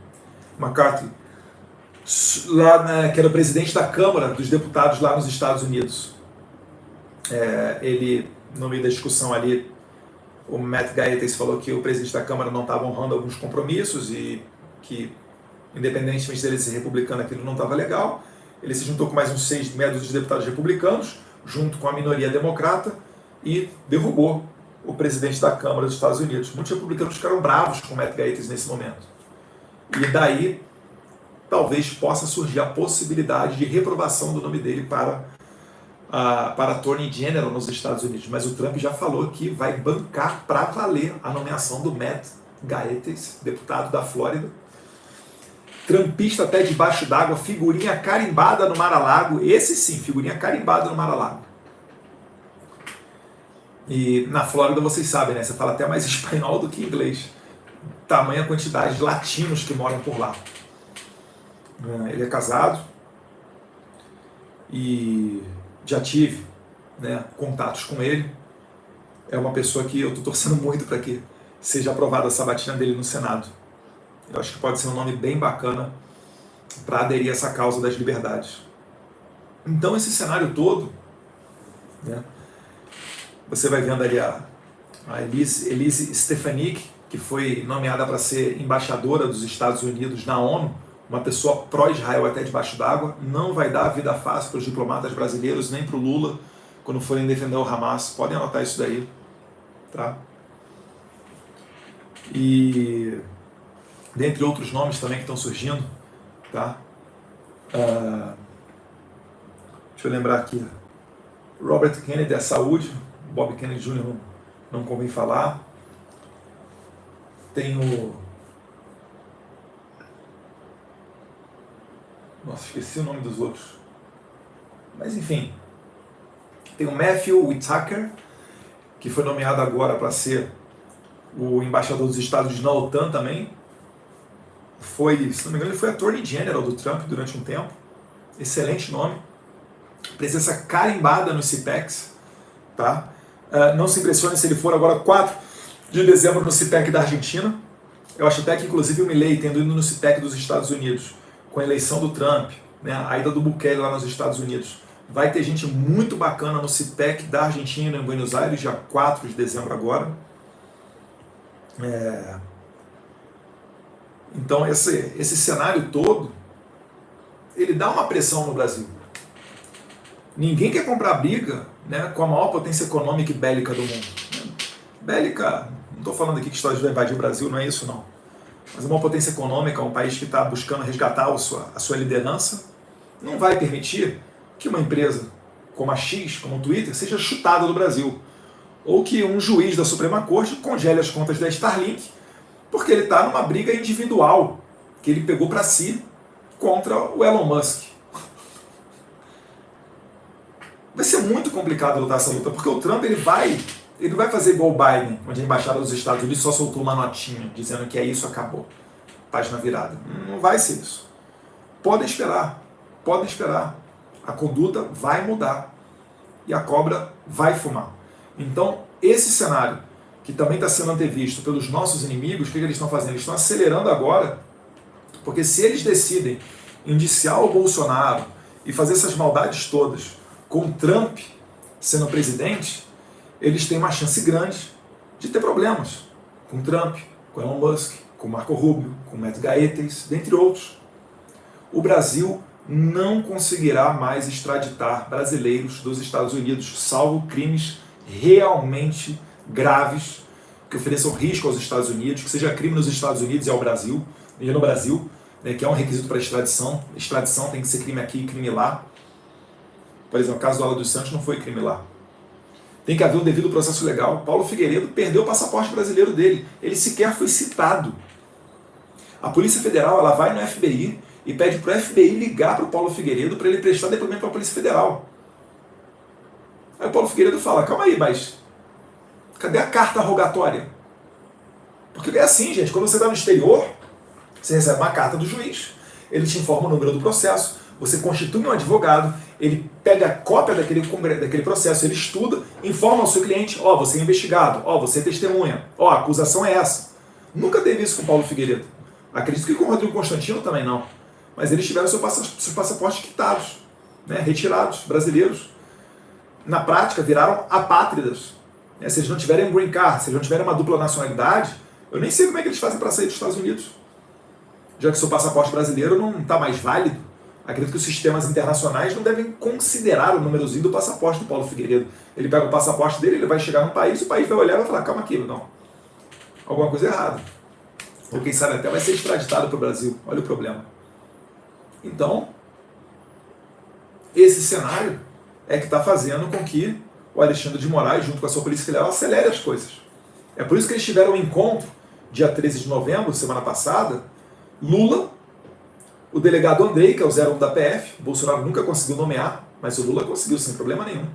lá, que era o presidente da Câmara dos Deputados lá nos Estados Unidos. Ele, no meio da discussão ali, o Matt Gaetz falou que o presidente da Câmara não estava honrando alguns compromissos e que, independentemente dele ser republicano, aquilo não estava legal. Ele se juntou com mais uns 6 médios de deputados republicanos, junto com a minoria democrata, e derrubou o presidente da Câmara dos Estados Unidos. Muitos republicanos ficaram bravos com o Matt Gaetz nesse momento. E daí, talvez possa surgir a possibilidade de reprovação do nome dele para Attorney General nos Estados Unidos. Mas o Trump já falou que vai bancar para valer a nomeação do Matt Gaetz, deputado da Flórida. Trumpista até debaixo d'água, figurinha carimbada no Mar-a-Lago. Esse sim, figurinha carimbada no Mar-a-Lago. E na Flórida, vocês sabem, né? Você fala até mais espanhol do que inglês. Tamanha quantidade de latinos que moram por lá. Ele é casado e já tive, né, contatos com ele. É uma pessoa que eu estou torcendo muito para que seja aprovada a sabatina dele no Senado. Eu acho que pode ser um nome bem bacana para aderir a essa causa das liberdades. Então esse cenário todo, né, você vai vendo ali a Elise Stefanik, que foi nomeada para ser embaixadora dos Estados Unidos na ONU, uma pessoa pró-Israel até debaixo d'água. Não vai dar vida fácil para os diplomatas brasileiros, nem para o Lula, quando forem defender o Hamas. Podem anotar isso daí. Tá? E dentre outros nomes também que estão surgindo, tá? Deixa eu lembrar aqui. Robert Kennedy, a saúde. Bob Kennedy Jr. não convém falar. Tem o... Nossa, esqueci o nome dos outros. Mas enfim. Tem o Matthew Whitaker, que foi nomeado agora para ser o embaixador dos Estados Unidos na OTAN também. Foi, se não me engano, ele foi Attorney General do Trump durante um tempo. Excelente nome. Presença carimbada no CIPEX. Tá? Não se impressione se ele for agora 4 de dezembro no CIPEC da Argentina. Eu acho até que, inclusive, o Milei, tendo ido no CIPEC dos Estados Unidos, com a eleição do Trump, né, a ida do Bukele lá nos Estados Unidos, vai ter gente muito bacana no CIPEC da Argentina, em Buenos Aires, dia 4 de dezembro agora. Então, esse cenário todo, ele dá uma pressão no Brasil. Ninguém quer comprar briga, né, com a maior potência econômica e bélica do mundo. Bélica, não estou falando aqui que os Estados Unidos vai invadir o Brasil, não é isso não. Mas uma potência econômica, um país que está buscando resgatar a sua liderança, não vai permitir que uma empresa como a X, como o Twitter, seja chutada do Brasil. Ou que um juiz da Suprema Corte congele as contas da Starlink, porque ele está numa briga individual que ele pegou para si contra o Elon Musk. Vai ser muito complicado lutar essa luta, porque o Trump ele não vai fazer igual o Biden, onde a embaixada dos Estados Unidos só soltou uma notinha dizendo que é isso, acabou. Página virada. Não vai ser isso. Podem esperar. Podem esperar. A conduta vai mudar. E a cobra vai fumar. Então, esse cenário, que também está sendo antevisto pelos nossos inimigos, o que eles estão fazendo? Eles estão acelerando agora, porque se eles decidem indiciar o Bolsonaro e fazer essas maldades todas com Trump sendo presidente, eles têm uma chance grande de ter problemas com Trump, com Elon Musk, com Marco Rubio, com Matt Gaetz, dentre outros. O Brasil não conseguirá mais extraditar brasileiros dos Estados Unidos, salvo crimes realmente graves, que ofereçam risco aos Estados Unidos, que seja crime nos Estados Unidos e ao Brasil, e no Brasil, né, que é um requisito para extradição. Extradição tem que ser crime aqui e crime lá. Por exemplo, o caso do Alan dos Santos não foi crime lá. Tem que haver um devido processo legal. Paulo Figueiredo perdeu o passaporte brasileiro dele. Ele sequer foi citado. A Polícia Federal ela vai no FBI e pede para o FBI ligar para o Paulo Figueiredo para ele prestar depoimento para a Polícia Federal. Aí o Paulo Figueiredo fala, calma aí, mas cadê a carta rogatória? Porque é assim, gente, quando você está no exterior, você recebe uma carta do juiz, ele te informa o número do processo, você constitui um advogado, ele pega a cópia daquele processo, ele estuda, informa ao seu cliente, ó, você é investigado, ó, você é testemunha, ó, a acusação é essa. Nunca teve isso com o Paulo Figueiredo. Acredito que com o Rodrigo Constantino também não. Mas eles tiveram seus passaportes quitados, né, retirados, brasileiros. Na prática, viraram apátridas. Se eles não tiverem um green card, se eles não tiverem uma dupla nacionalidade, eu nem sei como é que eles fazem para sair dos Estados Unidos. Já que seu passaporte brasileiro não está mais válido, acredito que os sistemas internacionais não devem considerar o númerozinho do passaporte do Paulo Figueiredo. Ele pega o passaporte dele, ele vai chegar num país, o país vai olhar e vai falar, calma aqui, não. Alguma coisa errada. Ou quem sabe até vai ser extraditado para o Brasil. Olha o problema. Então, esse cenário é que está fazendo com que o Alexandre de Moraes, junto com a sua Polícia Federal, acelere as coisas. É por isso que eles tiveram um encontro, dia 13 de novembro, semana passada, Lula, o delegado Andrei, que é o 01 da PF, o Bolsonaro nunca conseguiu nomear, mas o Lula conseguiu sem problema nenhum,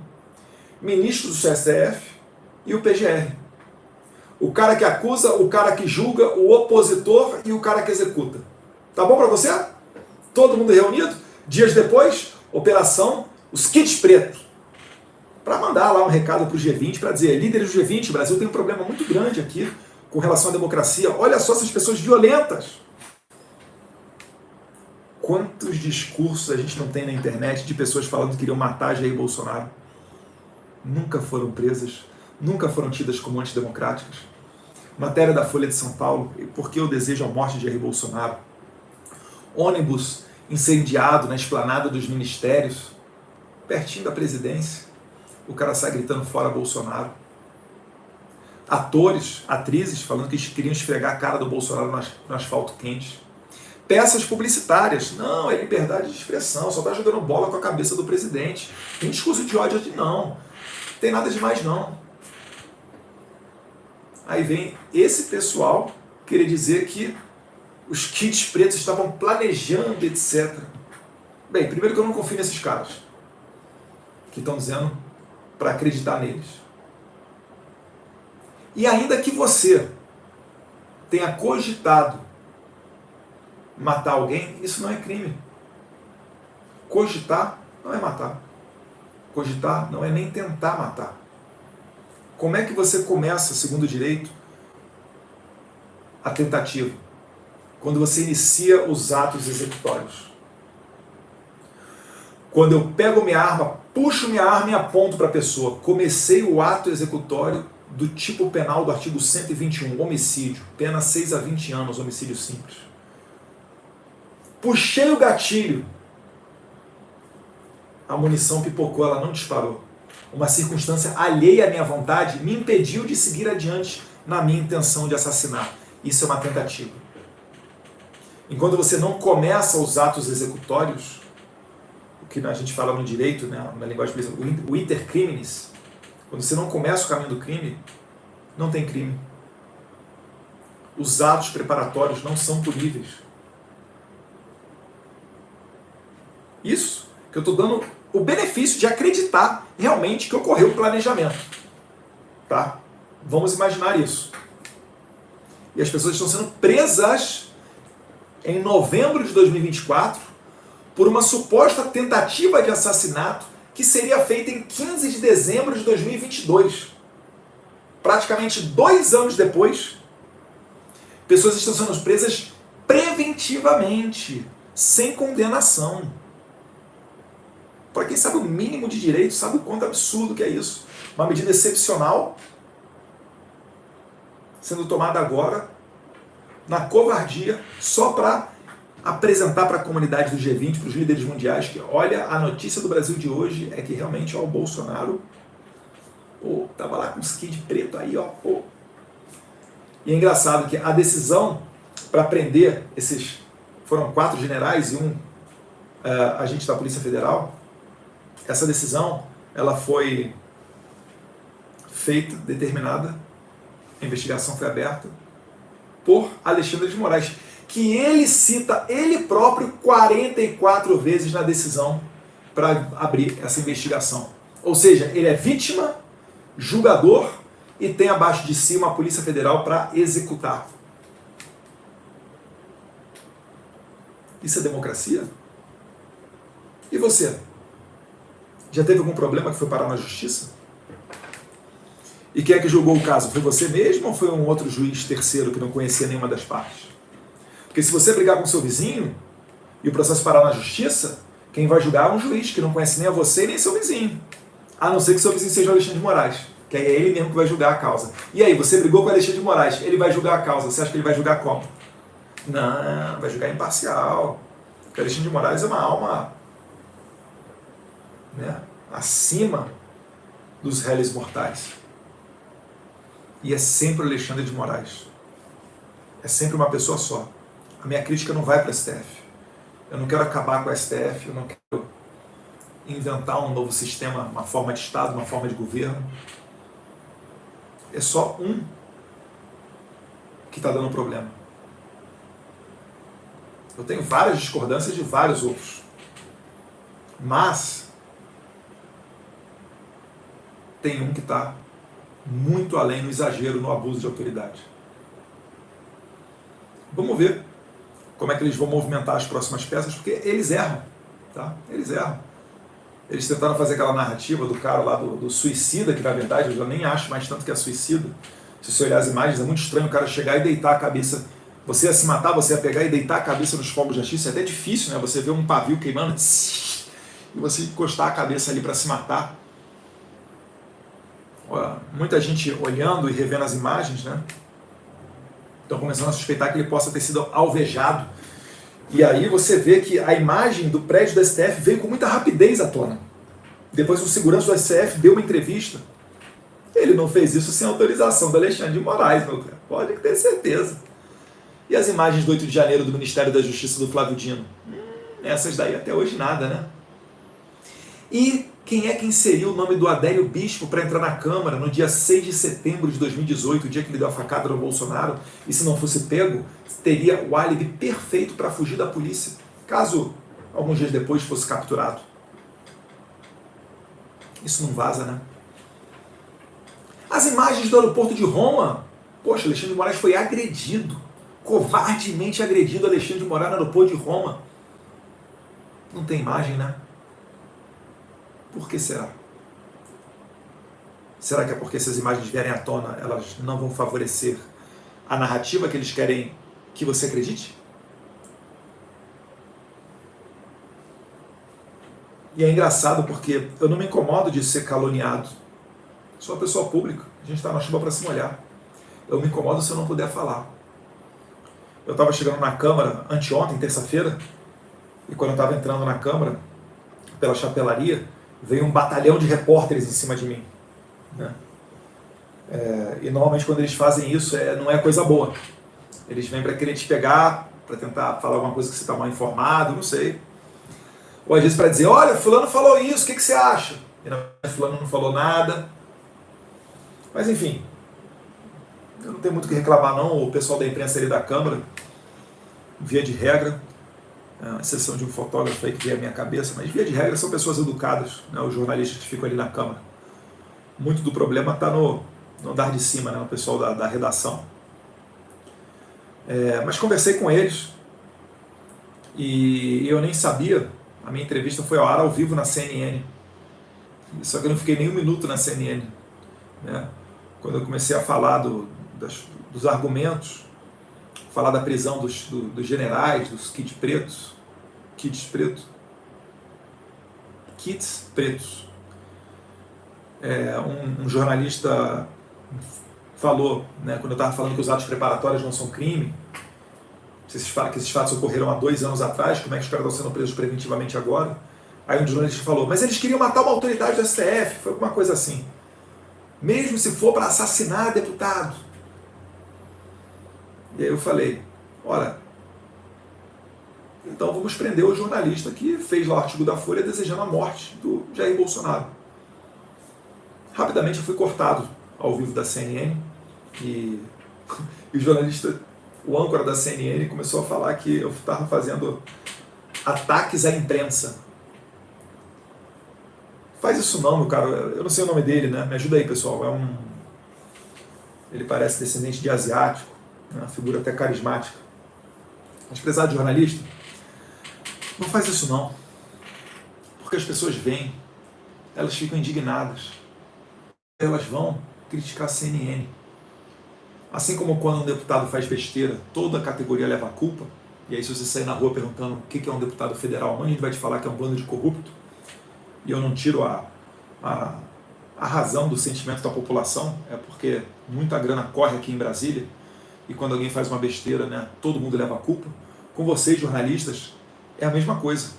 ministro do STF e o PGR. O cara que acusa, o cara que julga, o opositor e o cara que executa. Tá bom para você? Todo mundo reunido? Dias depois, operação Os Kits Pretos. Para mandar lá um recado para o G20, para dizer, líderes do G20, o Brasil tem um problema muito grande aqui com relação à democracia. Olha só essas pessoas violentas. Quantos discursos a gente não tem na internet de pessoas falando que queriam matar Jair Bolsonaro? Nunca foram presas, nunca foram tidas como antidemocráticas. Matéria da Folha de São Paulo, por que eu desejo a morte de Jair Bolsonaro? Ônibus incendiado na esplanada dos ministérios, pertinho da presidência. O cara sai gritando fora Bolsonaro. Atores, atrizes, falando que queriam esfregar a cara do Bolsonaro no asfalto quente. Peças publicitárias. Não, é liberdade de expressão, só está jogando bola com a cabeça do presidente. Tem discurso de ódio de não. Tem nada demais não. Aí vem esse pessoal querer dizer que os kits pretos estavam planejando, etc. Bem, primeiro que eu não confio nesses caras que estão dizendo para acreditar neles. E ainda que você tenha cogitado matar alguém, isso não é crime. Cogitar não é matar. Cogitar não é nem tentar matar. Como é que você começa, segundo o direito, a tentativa? Quando você inicia os atos executórios. Quando eu pego minha arma, puxo minha arma e aponto para a pessoa. Comecei o ato executório do tipo penal do artigo 121, homicídio. Pena 6 a 20 anos, homicídio simples. Puxei o gatilho. A munição pipocou, ela não disparou. Uma circunstância alheia à minha vontade me impediu de seguir adiante na minha intenção de assassinar. Isso é uma tentativa. Enquanto você não começa os atos executórios, o que a gente fala no direito, né, na linguagem o iter criminis, quando você não começa o caminho do crime, não tem crime. Os atos preparatórios não são puníveis. Isso que eu estou dando o benefício de acreditar realmente que ocorreu o planejamento. Tá? Vamos imaginar isso. E as pessoas estão sendo presas em novembro de 2024 por uma suposta tentativa de assassinato que seria feita em 15 de dezembro de 2022. Praticamente 2 anos depois, pessoas estão sendo presas preventivamente, sem condenação. Para quem sabe o mínimo de direito, sabe o quanto absurdo que é isso. Uma medida excepcional sendo tomada agora na covardia, só para apresentar para a comunidade do G20, para os líderes mundiais, que olha, a notícia do Brasil de hoje é que realmente o Bolsonaro estava lá com um skid preto aí, ó. E é engraçado que a decisão para prender esses, foram 4 generais e um agente da Polícia Federal, essa decisão ela foi feita, determinada, a investigação foi aberta por Alexandre de Moraes, que ele cita ele próprio 44 vezes na decisão para abrir essa investigação. Ou seja, ele é vítima, julgador e tem abaixo de si uma Polícia Federal para executar. Isso é democracia? E você? Já teve algum problema que foi parar na justiça? E quem é que julgou o caso? Foi você mesmo ou foi um outro juiz terceiro que não conhecia nenhuma das partes? Porque se você brigar com seu vizinho e o processo parar na justiça, quem vai julgar é um juiz que não conhece nem a você nem seu vizinho. A não ser que seu vizinho seja o Alexandre de Moraes, que aí é ele mesmo que vai julgar a causa. E aí, você brigou com o Alexandre de Moraes, ele vai julgar a causa. Você acha que ele vai julgar como? Não, vai julgar imparcial. Porque o Alexandre de Moraes é uma alma, né, acima dos réis mortais. E é sempre o Alexandre de Moraes. É sempre uma pessoa só. A minha crítica não vai para o STF. Eu não quero acabar com o STF, eu não quero inventar um novo sistema, uma forma de Estado, uma forma de governo. É só um que está dando problema. Eu tenho várias discordâncias de vários outros. Mas tem um que está muito além no exagero, no abuso de autoridade. Vamos ver como é que eles vão movimentar as próximas peças, porque eles erram, tá? Eles erram. Eles tentaram fazer aquela narrativa do cara lá, do suicida, que na verdade eu já nem acho mais tanto que é suicida. Se você olhar as imagens, é muito estranho o cara chegar e deitar a cabeça. Você ia se matar, você ia pegar e deitar a cabeça nos fogos de artifício. É até difícil, né? Você vê um pavio queimando e você encostar a cabeça ali para se matar. Muita gente olhando e revendo as imagens, né? Estão começando a suspeitar que ele possa ter sido alvejado. E aí você vê que a imagem do prédio do STF veio com muita rapidez à tona. Depois o segurança do STF deu uma entrevista. Ele não fez isso sem autorização do Alexandre de Moraes, meu cara. Pode ter certeza. E as imagens do 8 de janeiro do Ministério da Justiça do Flávio Dino? Essas daí até hoje nada, né? E quem é que inseriu o nome do Adélio Bispo para entrar na Câmara no dia 6 de setembro de 2018, o dia que ele deu a facada no Bolsonaro, e se não fosse pego, teria o álibi perfeito para fugir da polícia, caso alguns dias depois fosse capturado. Isso não vaza, né? As imagens do aeroporto de Roma, poxa, Alexandre de Moraes foi agredido, covardemente agredido Alexandre de Moraes no aeroporto de Roma. Não tem imagem, né? Por que será? Será que é porque essas imagens vierem à tona, elas não vão favorecer a narrativa que eles querem que você acredite? E é engraçado porque eu não me incomodo de ser caluniado. Sou uma pessoa pública, a gente está na chuva para se molhar. Eu me incomodo se eu não puder falar. Eu estava chegando na Câmara anteontem, terça-feira, e quando eu estava entrando na Câmara, pela chapelaria, veio um batalhão de repórteres em cima de mim, né? E normalmente quando eles fazem isso não é coisa boa. Eles vêm para querer te pegar, para tentar falar alguma coisa que você está mal informado, não sei. Ou às vezes para dizer, olha, fulano falou isso, o que você acha? E na verdade fulano não falou nada. Mas enfim, eu não tenho muito o que reclamar não, o pessoal da imprensa ali da Câmara, via de regra, a exceção de um fotógrafo aí que veio à minha cabeça, mas via de regra são pessoas educadas, né, os jornalistas que ficam ali na Câmara. Muito do problema está no andar de cima, né, no pessoal da redação. Mas conversei com eles e eu nem sabia, a minha entrevista foi ao ar ao vivo na CNN, só que eu não fiquei nem um minuto na CNN, né? Quando eu comecei a falar dos argumentos, falar da prisão dos generais, dos kits pretos, um jornalista falou, né, quando eu estava falando que os atos preparatórios não são crime, Esses falam que esses fatos ocorreram há 2 anos atrás, como é que os caras estão sendo presos preventivamente agora? Aí um jornalista falou, mas eles queriam matar uma autoridade do STF, foi alguma coisa assim. Mesmo se for para assassinar deputado. E aí eu falei, ora, então vamos prender o jornalista que fez lá o artigo da Folha desejando a morte do Jair Bolsonaro. Rapidamente eu fui cortado ao vivo da CNN e o jornalista, o âncora da CNN, começou a falar que eu estava fazendo ataques à imprensa. Faz isso não, meu cara, eu não sei o nome dele, né? Me ajuda aí, pessoal. Ele parece descendente de asiático, né? Uma figura até carismática. Mas prezado jornalista, não faz isso não. Porque as pessoas vêm, elas ficam indignadas. Elas vão criticar a CNN. Assim como quando um deputado faz besteira, toda a categoria leva a culpa, e aí se você sair na rua perguntando o que é um deputado federal, um monte de gente vai te falar que é um bando de corrupto, e eu não tiro a razão do sentimento da população, é porque muita grana corre aqui em Brasília, e quando alguém faz uma besteira, né, todo mundo leva a culpa. Com vocês, jornalistas, é a mesma coisa.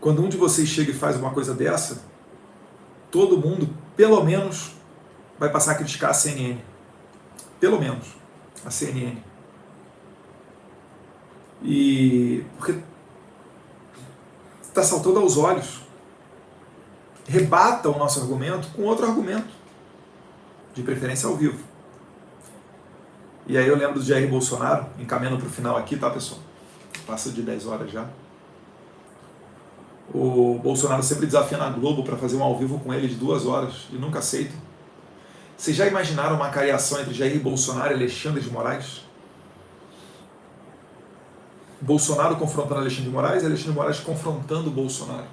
Quando um de vocês chega e faz uma coisa dessa, todo mundo, pelo menos, vai passar a criticar a CNN. Pelo menos, a CNN. E porque está saltando aos olhos. Rebata o nosso argumento com outro argumento, de preferência ao vivo. E aí eu lembro do Jair Bolsonaro, encaminhando para o final aqui, tá, pessoal? Passa de 10 horas já. O Bolsonaro sempre desafia na Globo para fazer um ao vivo com ele de 2 horas e nunca aceita. Vocês já imaginaram uma cariação entre Jair Bolsonaro e Alexandre de Moraes? Bolsonaro confrontando Alexandre de Moraes e Alexandre de Moraes confrontando Bolsonaro.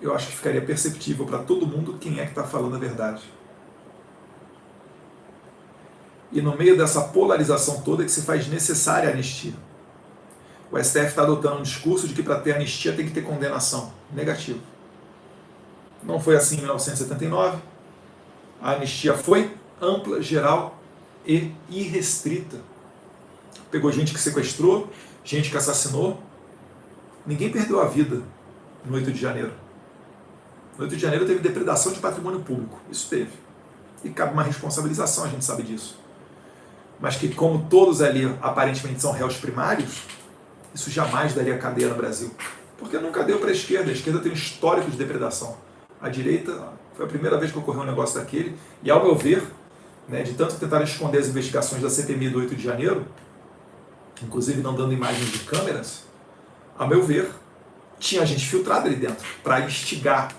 Eu acho que ficaria perceptível para todo mundo quem é que está falando a verdade. E no meio dessa polarização toda é que se faz necessária a anistia. O STF está adotando um discurso de que para ter anistia tem que ter condenação. Negativo. Não foi assim em 1979. A anistia foi ampla, geral e irrestrita. Pegou gente que sequestrou, gente que assassinou. Ninguém perdeu a vida no 8 de janeiro. No 8 de janeiro teve depredação de patrimônio público. Isso teve. E cabe uma responsabilização, a gente sabe disso. Mas que como todos ali aparentemente são réus primários, isso jamais daria cadeia no Brasil. Porque nunca deu para a esquerda tem um histórico de depredação. A direita, foi a primeira vez que ocorreu um negócio daquele, e ao meu ver, né, de tanto tentar esconder as investigações da CPMI do 8 de janeiro, inclusive não dando imagens de câmeras, a meu ver, tinha gente filtrada ali dentro, para instigar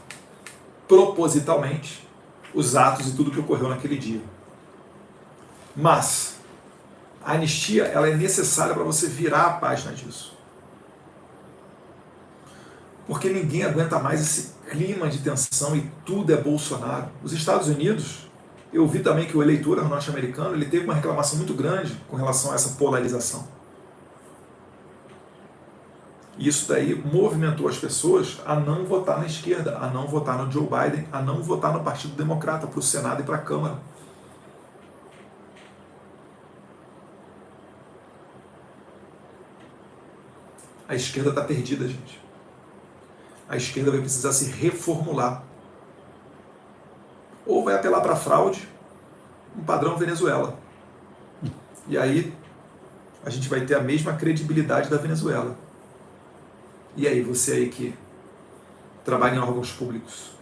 propositalmente os atos e tudo que ocorreu naquele dia. Mas a anistia ela é necessária para você virar a página disso. Porque ninguém aguenta mais esse clima de tensão e tudo é Bolsonaro. Os Estados Unidos, eu vi também que o eleitor norte-americano ele teve uma reclamação muito grande com relação a essa polarização. E isso daí movimentou as pessoas a não votar na esquerda, a não votar no Joe Biden, a não votar no Partido Democrata para o Senado e para a Câmara. A esquerda está perdida, gente. A esquerda vai precisar se reformular. Ou vai apelar para a fraude, um padrão Venezuela. E aí a gente vai ter a mesma credibilidade da Venezuela. E aí, você aí que trabalha em órgãos públicos,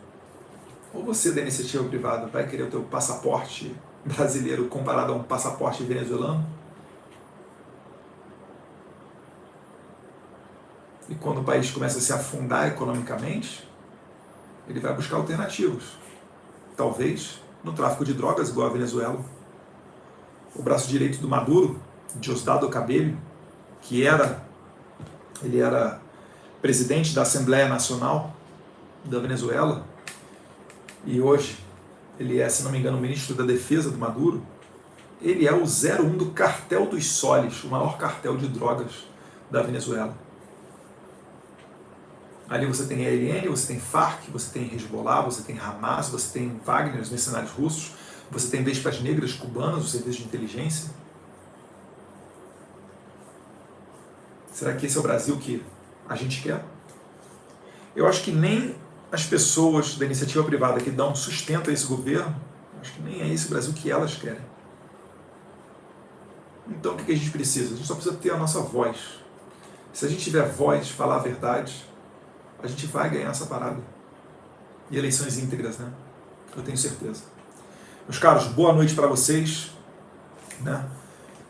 ou você da iniciativa privada, vai querer o teu passaporte brasileiro comparado a um passaporte venezuelano? E quando o país começa a se afundar economicamente, ele vai buscar alternativas. Talvez no tráfico de drogas, igual a Venezuela. O braço direito do Maduro, Diosdado Cabello, ele era presidente da Assembleia Nacional da Venezuela, e hoje ele é, se não me engano, o ministro da Defesa do Maduro. Ele é o 01 do Cartel dos Soles, o maior cartel de drogas da Venezuela. Ali você tem ELN, você tem Farc, você tem Hezbollah, você tem Hamas, você tem Wagner, os mercenários russos, você tem Vespas Negras cubanas, os serviços de inteligência. Será que esse é o Brasil que a gente quer? Eu acho que nem as pessoas da iniciativa privada que dão sustento a esse governo, acho que nem é esse o Brasil que elas querem. Então o que a gente precisa? A gente só precisa ter a nossa voz. Se a gente tiver voz, falar a verdade, a gente vai ganhar essa parada. E eleições íntegras, né? Eu tenho certeza. Meus caros, boa noite para vocês. Né?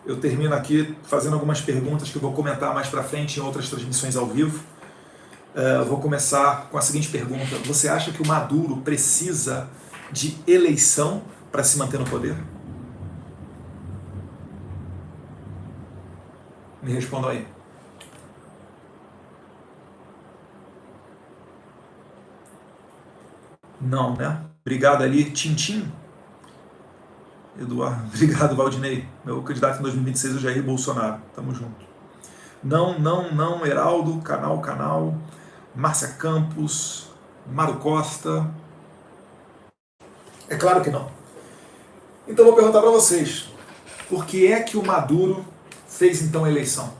Eu termino aqui fazendo algumas perguntas que eu vou comentar mais para frente em outras transmissões ao vivo. Vou começar com a seguinte pergunta. Você acha que o Maduro precisa de eleição para se manter no poder? Me respondam aí. Não, né? Obrigado ali, Tintim. Eduardo, obrigado, Valdinei. Meu candidato em 2026 é o Jair Bolsonaro. Tamo junto. Não, Heraldo, canal. Márcia Campos, Mário Costa. É claro que não. Então vou perguntar para vocês. Por que é que o Maduro fez então a eleição?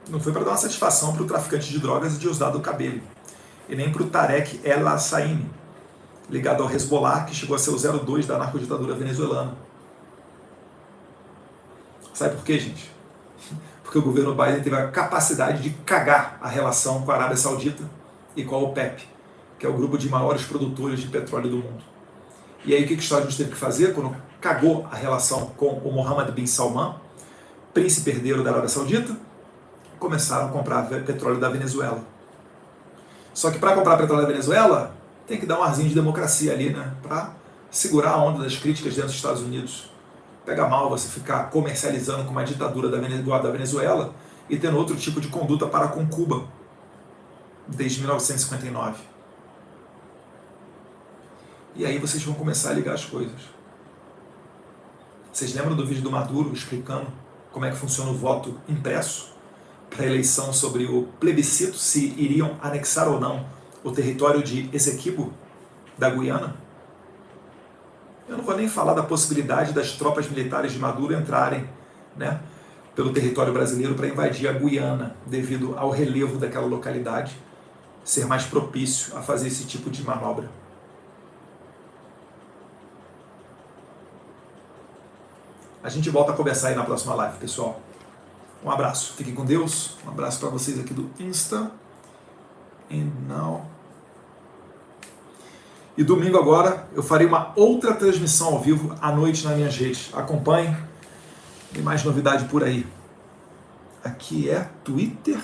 Não foi para dar uma satisfação para o traficante de drogas e Diosdado Cabello. E nem para o Tarek El Assaini, ligado ao Hezbollah, que chegou a ser o 02 da narcoditadura venezuelana. Sabe por quê, gente? Porque o governo Biden teve a capacidade de cagar a relação com a Arábia Saudita e com a OPEP, que é o grupo de maiores produtores de petróleo do mundo. E aí o que os Estados Unidos teve que fazer quando cagou a relação com o Mohammed bin Salman, príncipe herdeiro da Arábia Saudita? Começaram a comprar petróleo da Venezuela. Só que para comprar petróleo da Venezuela, tem que dar um arzinho de democracia ali, né? Para segurar a onda das críticas dentro dos Estados Unidos. Pega mal você ficar comercializando com uma ditadura da Venezuela e tendo outro tipo de conduta para com Cuba, desde 1959. E aí vocês vão começar a ligar as coisas. Vocês lembram do vídeo do Maduro explicando como é que funciona o voto impresso para a eleição sobre o plebiscito, se iriam anexar ou não o território de Essequibo, da Guiana? Eu não vou nem falar da possibilidade das tropas militares de Maduro entrarem, né, pelo território brasileiro para invadir a Guiana, devido ao relevo daquela localidade ser mais propício a fazer esse tipo de manobra. A gente volta a conversar aí na próxima live, pessoal. Um abraço. Fiquem com Deus. Um abraço para vocês aqui do Insta. And now... E domingo agora eu farei uma outra transmissão ao vivo à noite nas minhas redes. Acompanhem. Tem mais novidade por aí. Aqui é Twitter.